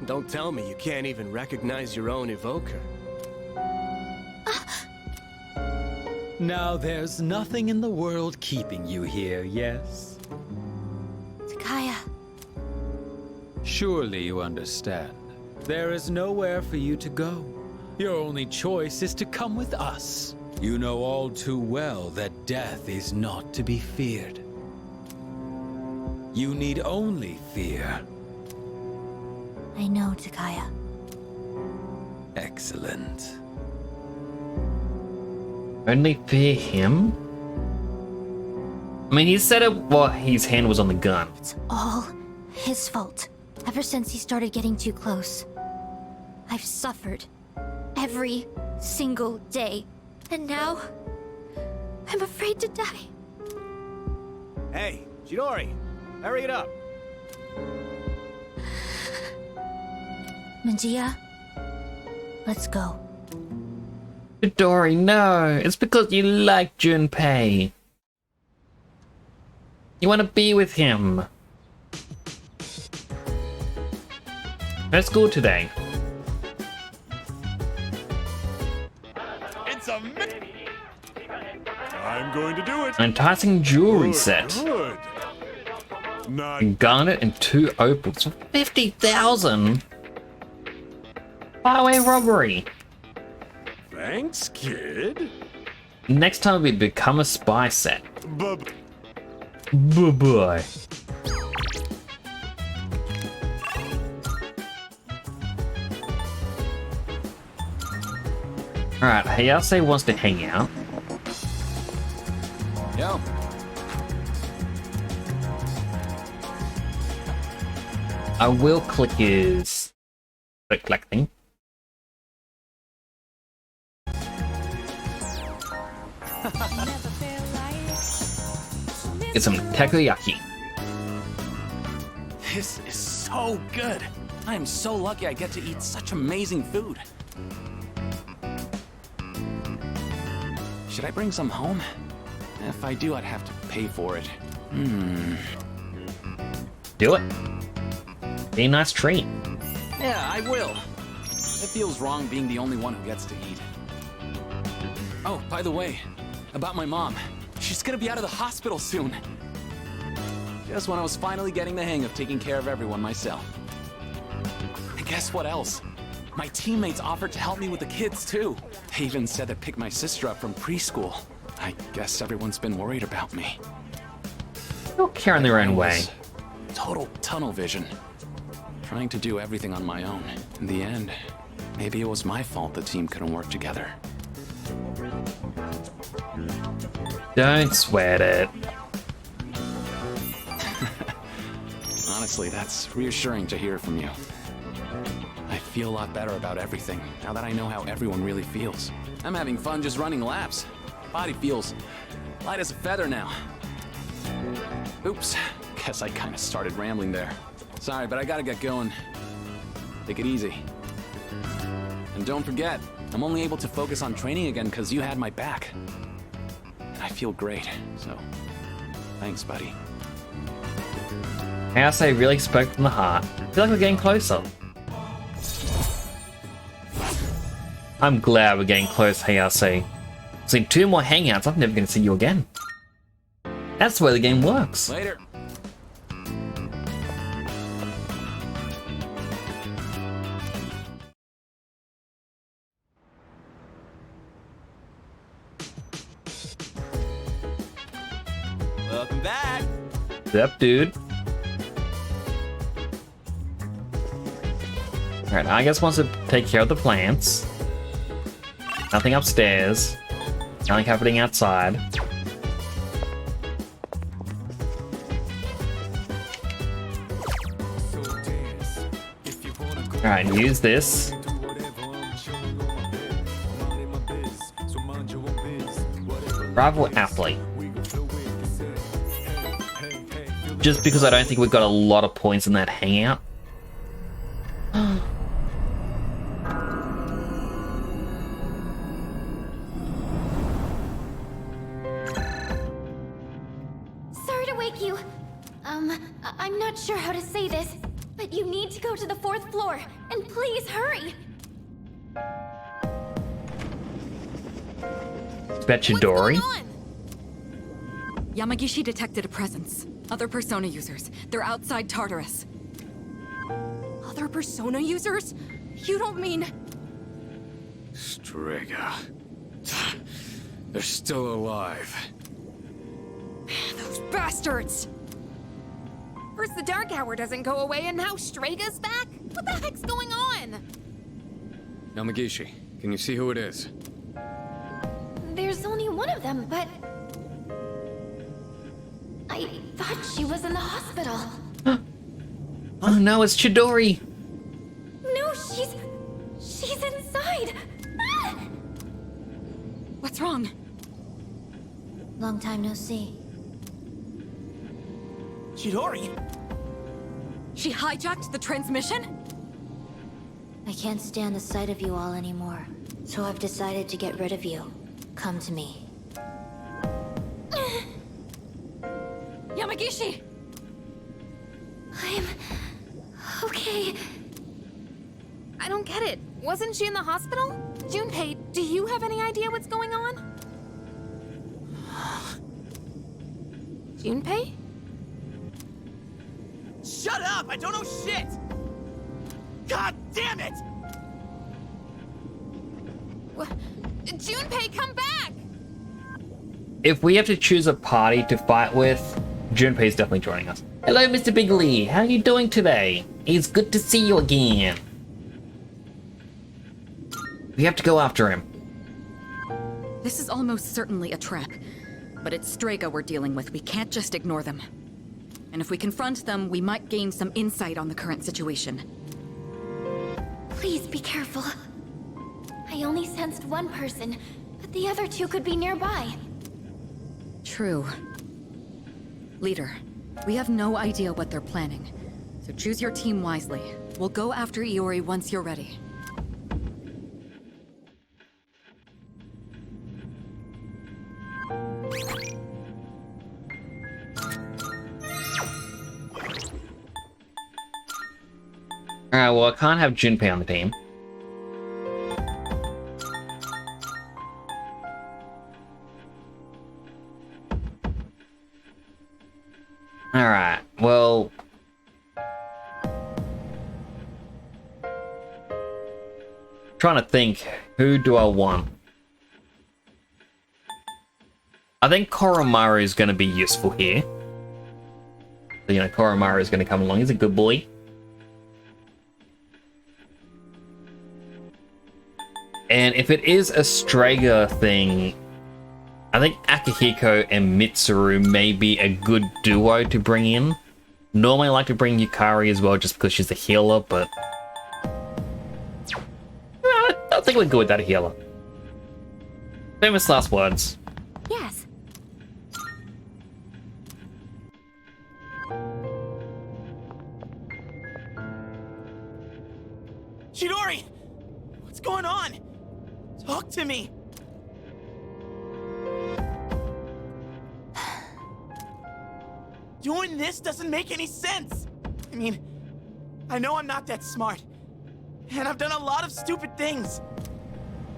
Don't tell me you can't even recognize your own evoker. Now there's nothing in the world keeping you here, yes? Takaya. Surely you understand. There is nowhere for you to go. Your only choice is to come with us. You know all too well that death is not to be feared. You need only fear. I know, Takaya. Excellent. Only fear him? I mean, he said it while his hand was on the gun. All his fault. Ever since he started getting too close. I've suffered every single day. And now, I'm afraid to die. Hey, Chidori, hurry it up. Magia, let's go. Dory, no. It's because you like Junpei. You want to be with him. No school today. It's a I'm going to do it. An enticing jewelry Good, set. Good. Not A garnet and 2 opals for 50,000. Highway robbery. Thanks, kid. Next time we become a spy set. Bye. Bye-bye. Alright, Hayase wants to hang out. Yo. I will click his click thing. Get some takoyaki. This is so good. I am so lucky I get to eat such amazing food. Should I bring some home? If I do, I'd have to pay for it. Do it. Be a nice treat. Yeah, I will. It feels wrong being the only one who gets to eat. Oh, by the way, about my mom. She's gonna be out of the hospital soon. Just when I was finally getting the hang of taking care of everyone myself. And guess what else? My teammates offered to help me with the kids too. They even said to pick my sister up from preschool. I guess everyone's been worried about me. They'll care in their own way. Total tunnel vision. Trying to do everything on my own. In the end, maybe it was my fault the team couldn't work together. Don't sweat it. Honestly, that's reassuring to hear from you. I feel a lot better about everything, now that I know how everyone really feels. I'm having fun just running laps. Body feels light as a feather now. Oops, guess I kind of started rambling there. Sorry, but I gotta get going. Take it easy. And don't forget, I'm only able to focus on training again because you had my back. And I feel great, so thanks, buddy. Hayase really spoke from the heart. I feel like we're getting closer. I'm glad we're getting close, Hayase. So in 2 more hangouts, I'm never going to see you again. That's the way the game works. Later. Welcome back. Yep, dude. Alright, I guess wants to take care of the plants. Nothing upstairs. Nothing happening outside. Alright, use this. Rival athlete. Just because I don't think we've got a lot of points in that hangout. Sorry to wake you. I'm not sure how to say this, but you need to go to the 4th floor, and please hurry. Bet Chidori. Yamagishi detected a presence. Other Persona users. They're outside Tartarus. Other Persona users? You don't mean... Strega. They're still alive. Those bastards! First the Dark Hour doesn't go away, and now Strega's back? What the heck's going on? Yamagishi, can you see who it is? There's only one of them, but... I thought she was in the hospital. Oh no, it's Chidori! No, she's inside. Ah! What's wrong? Long time no see. Chidori? She hijacked the transmission? I can't stand the sight of you all anymore, so I've decided to get rid of you. Come to me. Yamagishi! I'm... okay. I don't get it. Wasn't she in the hospital? Junpei, do you have any idea what's going on? Junpei? Shut up! I don't know shit! God damn it! Junpei, come back! If we have to choose a party to fight with, Junpei's definitely joining us. Hello, Mr. Bigley. How are you doing today? It's good to see you again. We have to go after him. This is almost certainly a trap. But it's Strega we're dealing with. We can't just ignore them. And if we confront them, we might gain some insight on the current situation. Please be careful. I only sensed one person, but the other two could be nearby. True. Leader, we have no idea what they're planning. So choose your team wisely. We'll go after Iori once you're ready. Alright, well, I can't have Junpei on the team. Alright, well... trying to think, who do I want? I think Koromaru is going to be useful here. So, you know, Koromaru is going to come along. He's a good boy. And if it is a Strega thing, I think Akihiko and Mitsuru may be a good duo to bring in. Normally I like to bring Yukari as well just because she's a healer, but... I think we're good without a healer. Famous last words. Yes. Chidori! What's going on? Talk to me! Doing this doesn't make any sense! I mean, I know I'm not that smart. And I've done a lot of stupid things.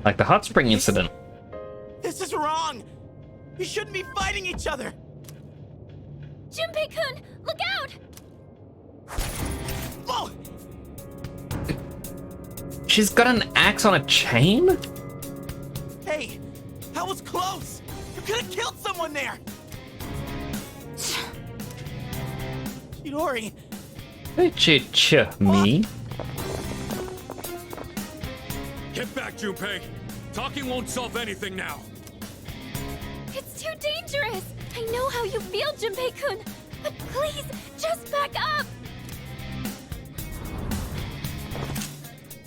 Like the hot spring incident. This is wrong! We shouldn't be fighting each other! Junpei-kun, look out! Whoa! She's got an axe on a chain? Hey, that was close! You could have killed someone there! Chidori! Me? Get back, Junpei! Talking won't solve anything now! It's too dangerous! I know how you feel, Junpei-kun! But please, just back up!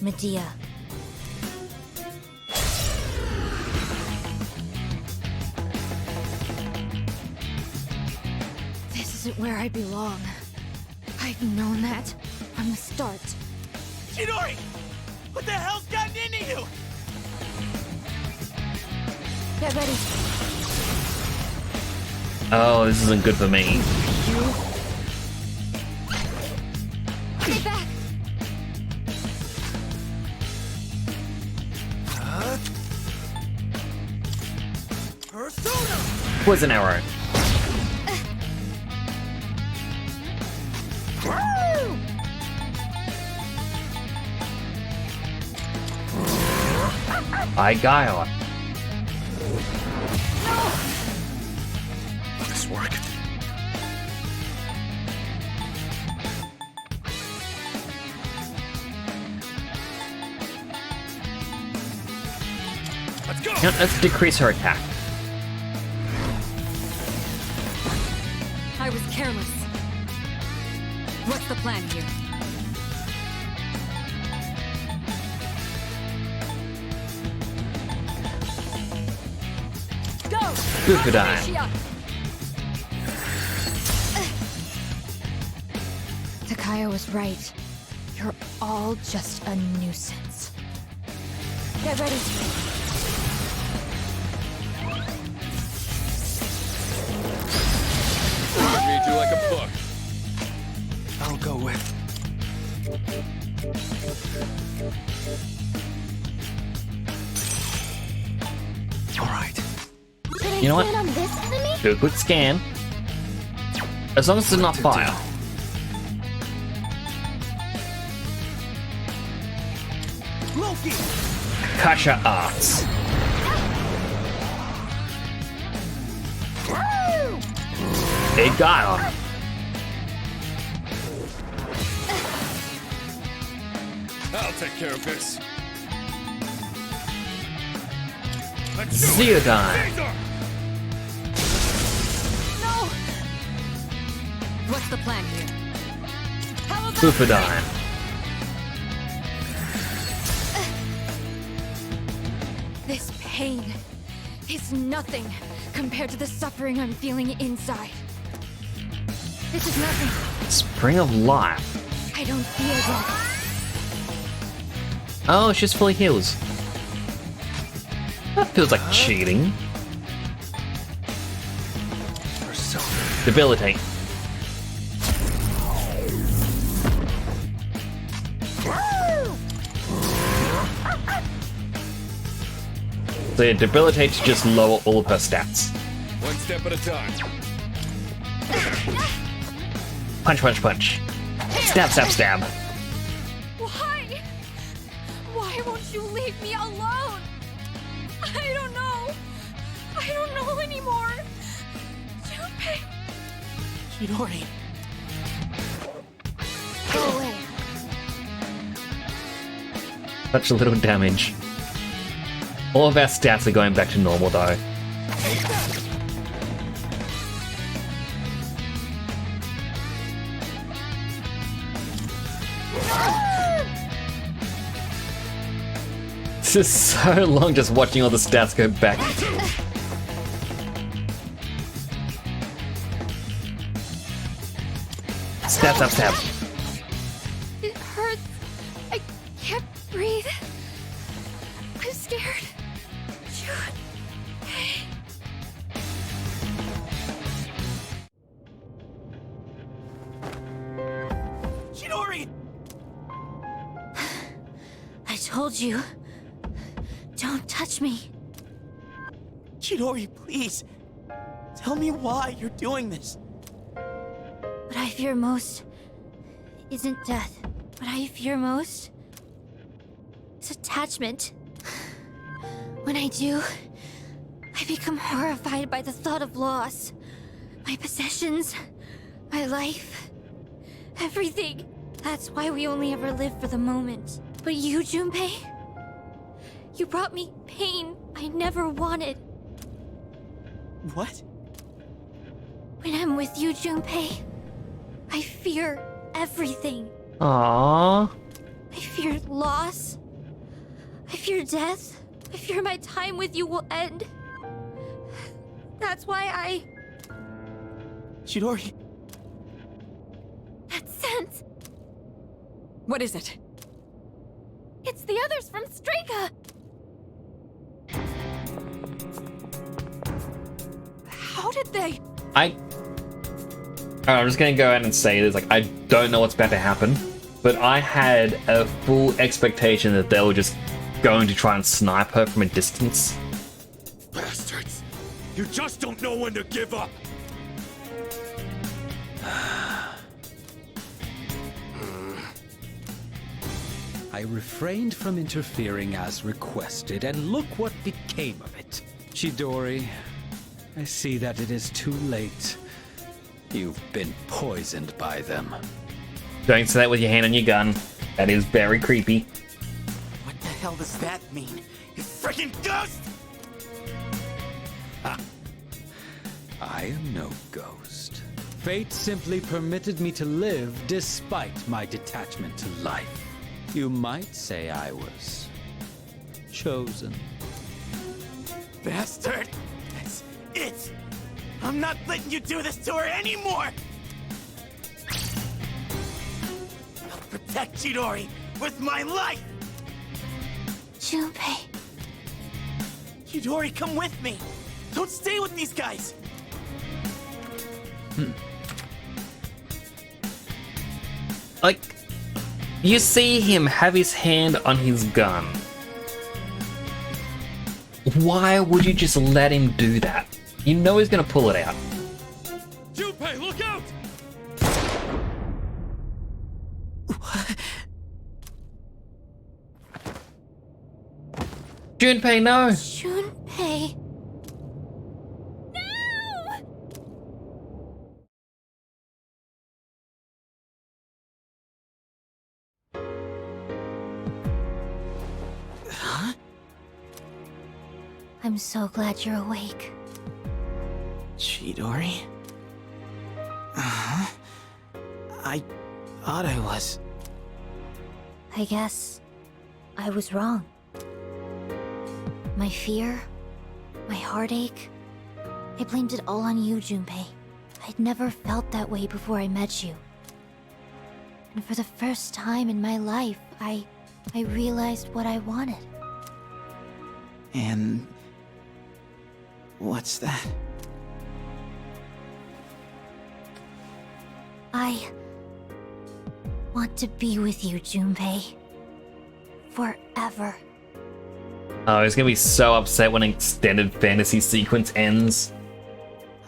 Medea. This isn't where I belong. I've known that from the start. Chidori! What the hell's gotten into you? Get ready. Oh, this isn't good for me. Stay back! Persona! Poison arrow. By Gaia. Will this work? Let's go! You know, let's decrease her attack. I was careless. What's the plan here? Go! Bukudai. Takaya was right. You're all just a nuisance. Get ready. Read you like a book. I'll go with. Should I You know what? plan on this enemy? Do a quick scan. As long as there's enough fire. Loki! Kasha Arts. It got him. I'll take care of this. Zeodine. No! What's the plan here? How about Bufadine. This pain is nothing compared to the suffering I'm feeling inside. This is nothing. Spring of Life. I don't feel good. Oh, it's just fully heals. That feels like cheating. Debilitate. So yeah, debilitate to just lower all of her stats. One step at a time. Punch, punch, punch. Stab, stab, stab. Why? Why won't you leave me alone? I don't know. I don't know anymore. Junpei. Chidori. Go away. Such a little damage. All of our stats are going back to normal though. This is so long just watching all the stats go back. Stab, stab, stab. It hurts. I can't breathe. I'm scared. Chidori! I told you. Don't touch me. Chidori, please. Tell me why you're doing this. What I fear most isn't death. What I fear most is attachment. When I do, I become horrified by the thought of loss. My possessions, my life, everything. That's why we only ever live for the moment. But you, Junpei, you brought me pain I never wanted. What? When I'm with you, Junpei, I fear everything. Aww. I fear loss. I fear death. I fear my time with you will end. That's why I... Chidori. That sense. What is it? It's the others from Strika. How did they? I'm just gonna go ahead and say this, like, I don't know what's about to happen, but I had a full expectation that they were just going to try and snipe her from a distance. Bastards! You just don't know when to give up! I refrained from interfering as requested, and look what became of it. Chidori, I see that it is too late. You've been poisoned by them. Don't say that with your hand on your gun. That is very creepy. What the hell does that mean? You freaking ghost! Ha! I am no ghost. Fate simply permitted me to live despite my detachment to life. You might say I was chosen. Bastard! That's it! I'm not letting you do this to her anymore! I'll protect Chidori with my life! Junpei. Chidori, come with me! Don't stay with these guys! Like, you see him have his hand on his gun. Why would you just let him do that? You know he's gonna pull it out. Junpei, look out! Junpei, no! Junpei. Huh? I'm so glad you're awake. Chidori? Uh-huh. I thought I was. I guess I was wrong. My fear, my heartache, I blamed it all on you, Junpei. I'd never felt that way before I met you. And for the first time in my life, I realized what I wanted. And... what's that? I want to be with you, Junpei. Forever. Oh, he's gonna be so upset when an extended fantasy sequence ends.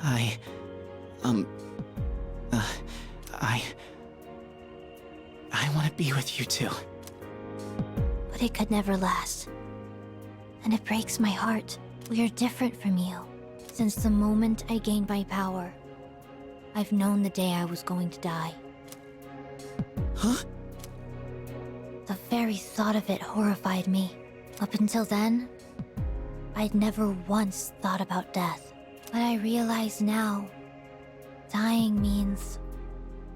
I want to be with you too. But it could never last. And it breaks my heart. We are different from you. Since the moment I gained my power, I've known the day I was going to die. Huh? The very thought of it horrified me. Up until then, I'd never once thought about death. But I realize now, dying means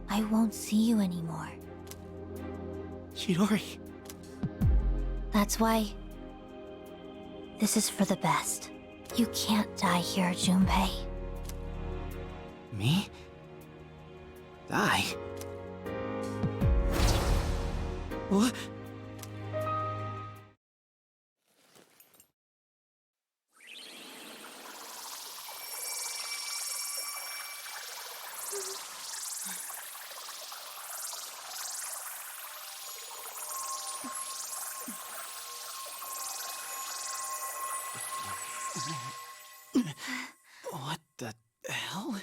I won't see you anymore. Chidori. That's why this is for the best. You can't die here, Junpei. Me? Die? What? What the hell?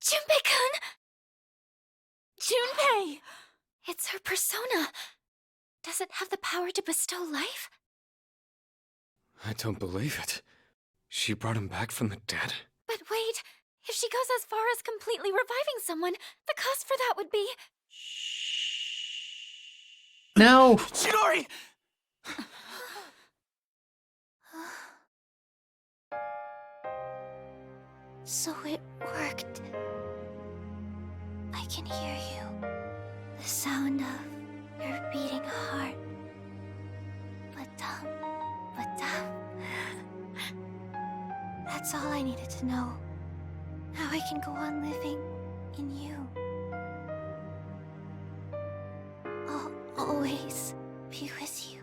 Junpei-kun! Junpei! It's her persona. Does it have the power to bestow life? I don't believe it. She brought him back from the dead? But wait, if she goes as far as completely reviving someone, the cost for that would be... No! Chidori! So it worked. I can hear you. The sound of your beating heart. But that's all I needed to know. Now I can go on living in you. I'll always be with you.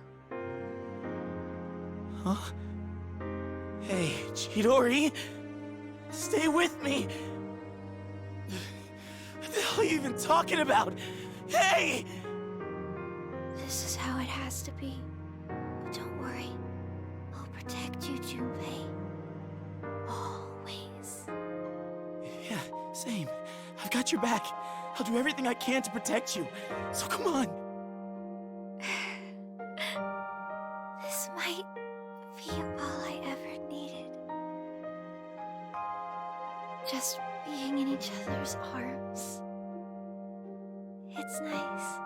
Huh? Hey, Chidori! Stay with me! What the hell are you even talking about? Hey! This is how it has to be. But don't worry. I'll protect you, Junpei. Always. Yeah, same. I've got your back. I'll do everything I can to protect you. So come on. This might be all I ever needed. Just being in each other's arms. It's nice.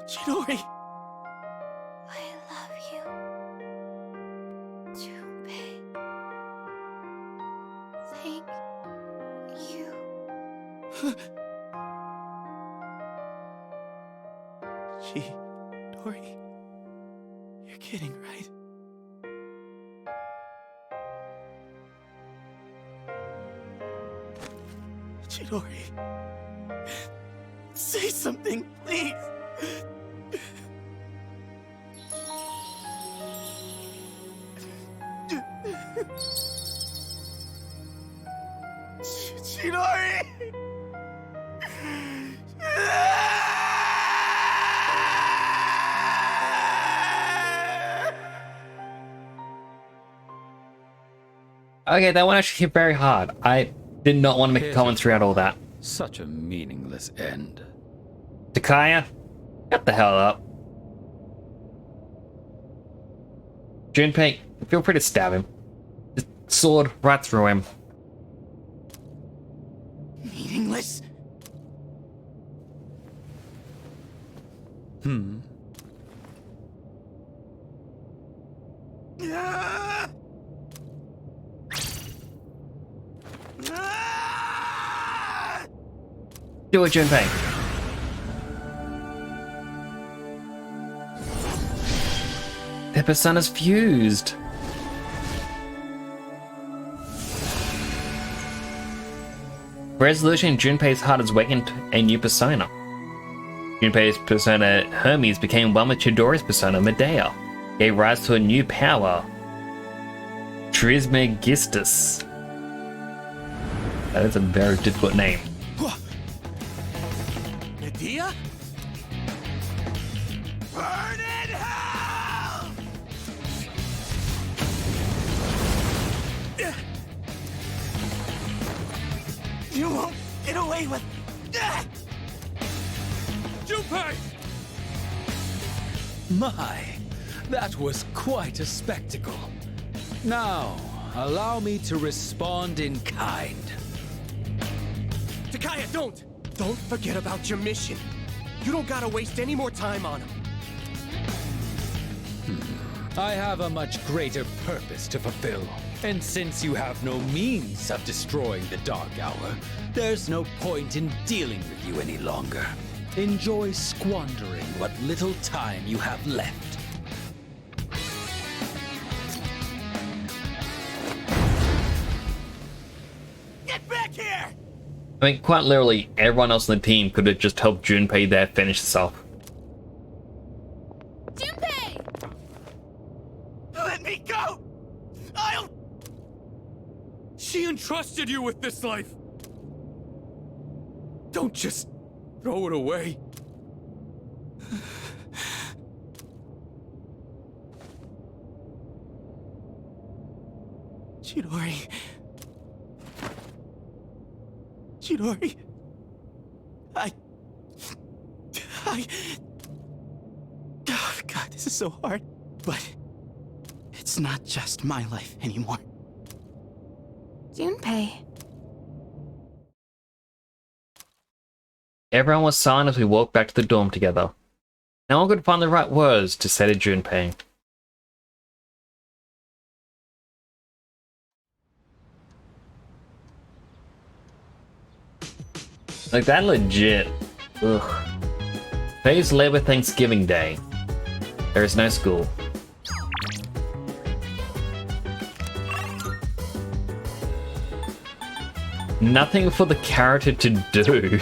Chidori! I love you. Junpei. Thank you. Chidori. You're kidding, right? Chidori. Say something, please! Chidori! Okay, that one actually hit very hard. Did not want to make a comment throughout all that. Such a meaningless end. Takaya, get the hell up. Junpei, feel free to stab him. Just sword right through him. Meaningless? Do it, Junpei. Their personas fused. Resolution, Junpei's heart has awakened a new persona. Junpei's persona Hermes became one with Chidori's persona Medea, gave rise to a new power, Trismegistus. That is a very difficult name. Medea? Burn in hell! You won't get away with that! Junpei! My, that was quite a spectacle. Now, allow me to respond in kind. Takaya, don't! Don't forget about your mission. You don't gotta waste any more time on him. I have a much greater purpose to fulfill. And since you have no means of destroying the Dark Hour, there's no point in dealing with you any longer. Enjoy squandering what little time you have left. Get back here! I mean, quite literally, everyone else on the team could have just helped Junpei there finish this off. Junpei! Let me go! I'll... She entrusted you with this life. Don't just throw it away. Chidori. Chidori. I... Oh, God, this is so hard. But it's not just my life anymore. Junpei. Everyone was silent as we walked back to the dorm together. No one could find the right words to say to Junpei. Like, that legit. Ugh. Today's Labor Thanksgiving Day. There is no school. Nothing for the character to do.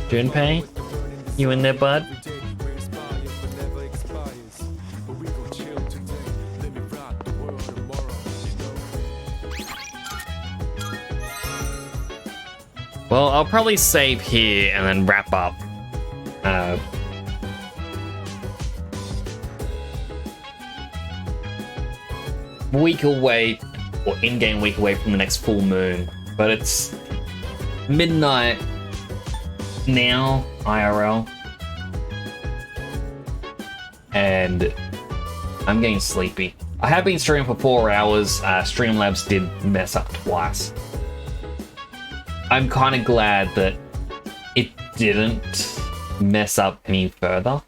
Junpei, you in there, bud? Well, I'll probably save here and then wrap up. Week away, or in-game week away from the next full moon, but it's midnight now, IRL, and I'm getting sleepy. I have been streaming for 4 hours. Streamlabs did mess up twice. I'm kind of glad that it didn't mess up any further.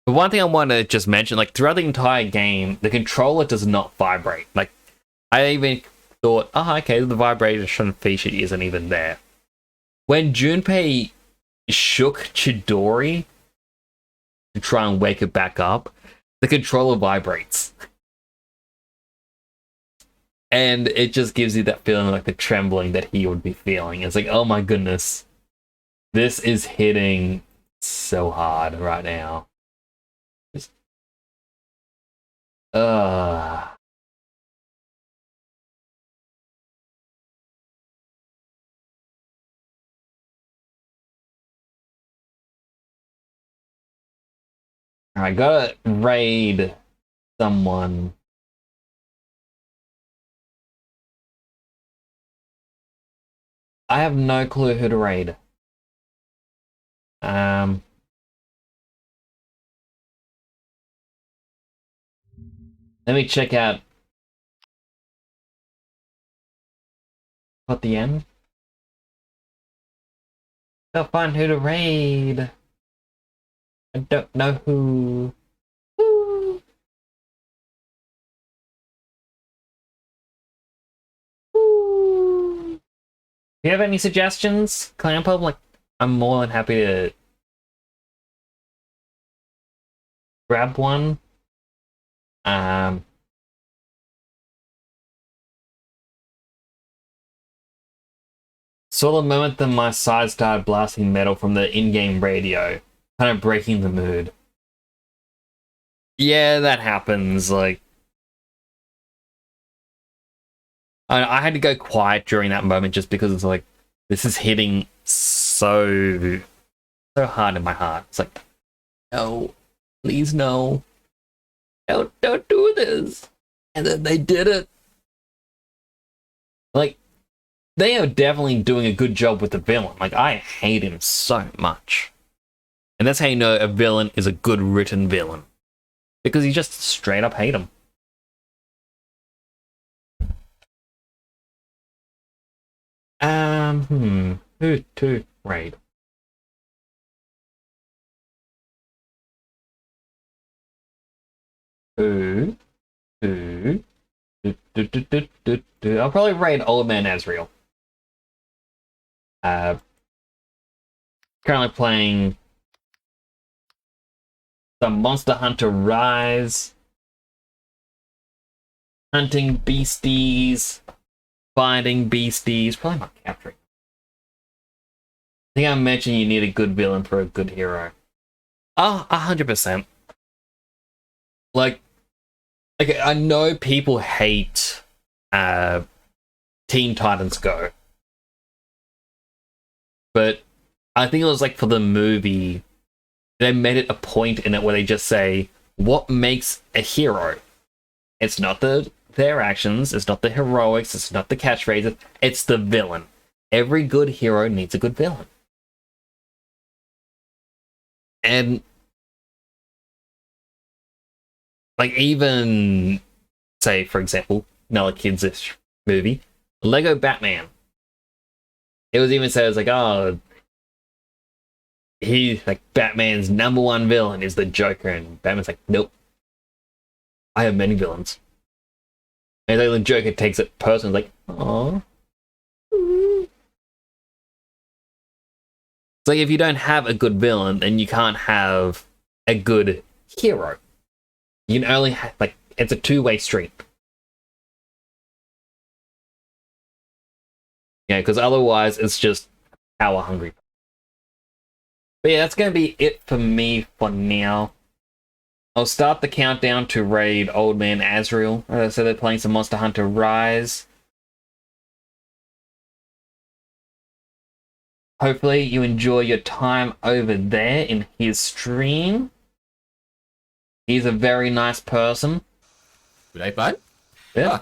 But one thing I want to just mention, like, throughout the entire game, the controller does not vibrate. Like, I even thought, oh, okay, the vibration feature isn't even there. When Junpei shook Chidori to try and wake it back up, the controller vibrates. And it just gives you that feeling like the trembling that he would be feeling. It's like, oh my goodness. This is hitting so hard right now. Alright, gotta raid someone. I have no clue who to raid. Let me check out at the end. Gotta find who to raid. I don't know who. Woo. Woo. Do you have any suggestions, Clanpub? Like, I'm more than happy to grab one. Saw the moment that my side started blasting metal from the in-game radio, kind of breaking the mood. Yeah, that happens, like... I had to go quiet during that moment just because it's like, this is hitting so hard in my heart. It's like, no, please no. Don't do this. And then they did it. Like, they are definitely doing a good job with the villain. Like, I hate him so much. And that's how you know a villain is a good written villain. Because you just straight up hate him. Who to raid? I'll probably raid Old Man Azrael. Currently playing some Monster Hunter Rise. Hunting beasties. Finding beasties. Probably not capturing. I think I mentioned you need a good villain for a good hero. Oh, 100%. Like, okay, I know people hate Teen Titans Go. But I think it was like for the movie, they made it a point in it where they just say, what makes a hero? It's not their actions, it's not the heroics, it's not the catchphrases, it's the villain. Every good hero needs a good villain. And like even, say, for example, another kids-ish movie, Lego Batman. It was even said, it was like, oh, Batman's #1 villain is the Joker, and Batman's like, nope. I have many villains. And then the Joker takes it personally, like, aww. It's like, if you don't have a good villain, then you can't have a good hero. You can only have, like, it's a two-way street. Yeah, because otherwise it's just power hungry. But yeah, that's going to be it for me for now. I'll start the countdown to raid Old Man Azrael. As I said, they're playing some Monster Hunter Rise. Hopefully you enjoy your time over there in his stream. He's a very nice person. Did I find? Yeah.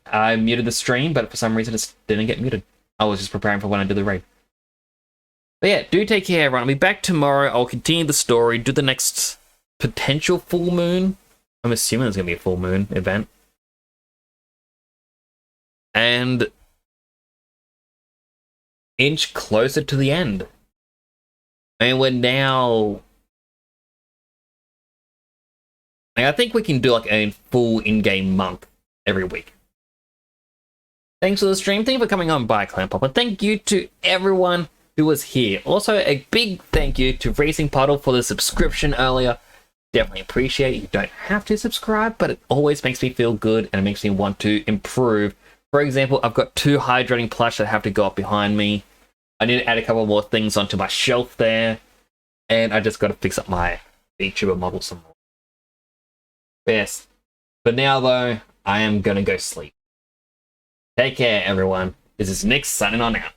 I muted the stream, but for some reason it didn't get muted. I was just preparing for when I do the raid. But yeah, do take care, everyone. I'll be back tomorrow. I'll continue the story, do the next potential full moon. I'm assuming there's going to be a full moon event. And inch closer to the end. And we're now... I think we can do like a full in-game month every week. Thanks for the stream. Thank you for coming on by, Clanpop. And thank you to everyone who was here. Also, a big thank you to Racing Puddle for the subscription earlier. Definitely appreciate it. You don't have to subscribe, but it always makes me feel good and it makes me want to improve. For example, I've got 2 hydrating plush that have to go up behind me. I need to add a couple more things onto my shelf there. And I just got to fix up my VTuber model some more. Yes. For now, though, I am going to go sleep. Take care, everyone. This is Nick signing on out.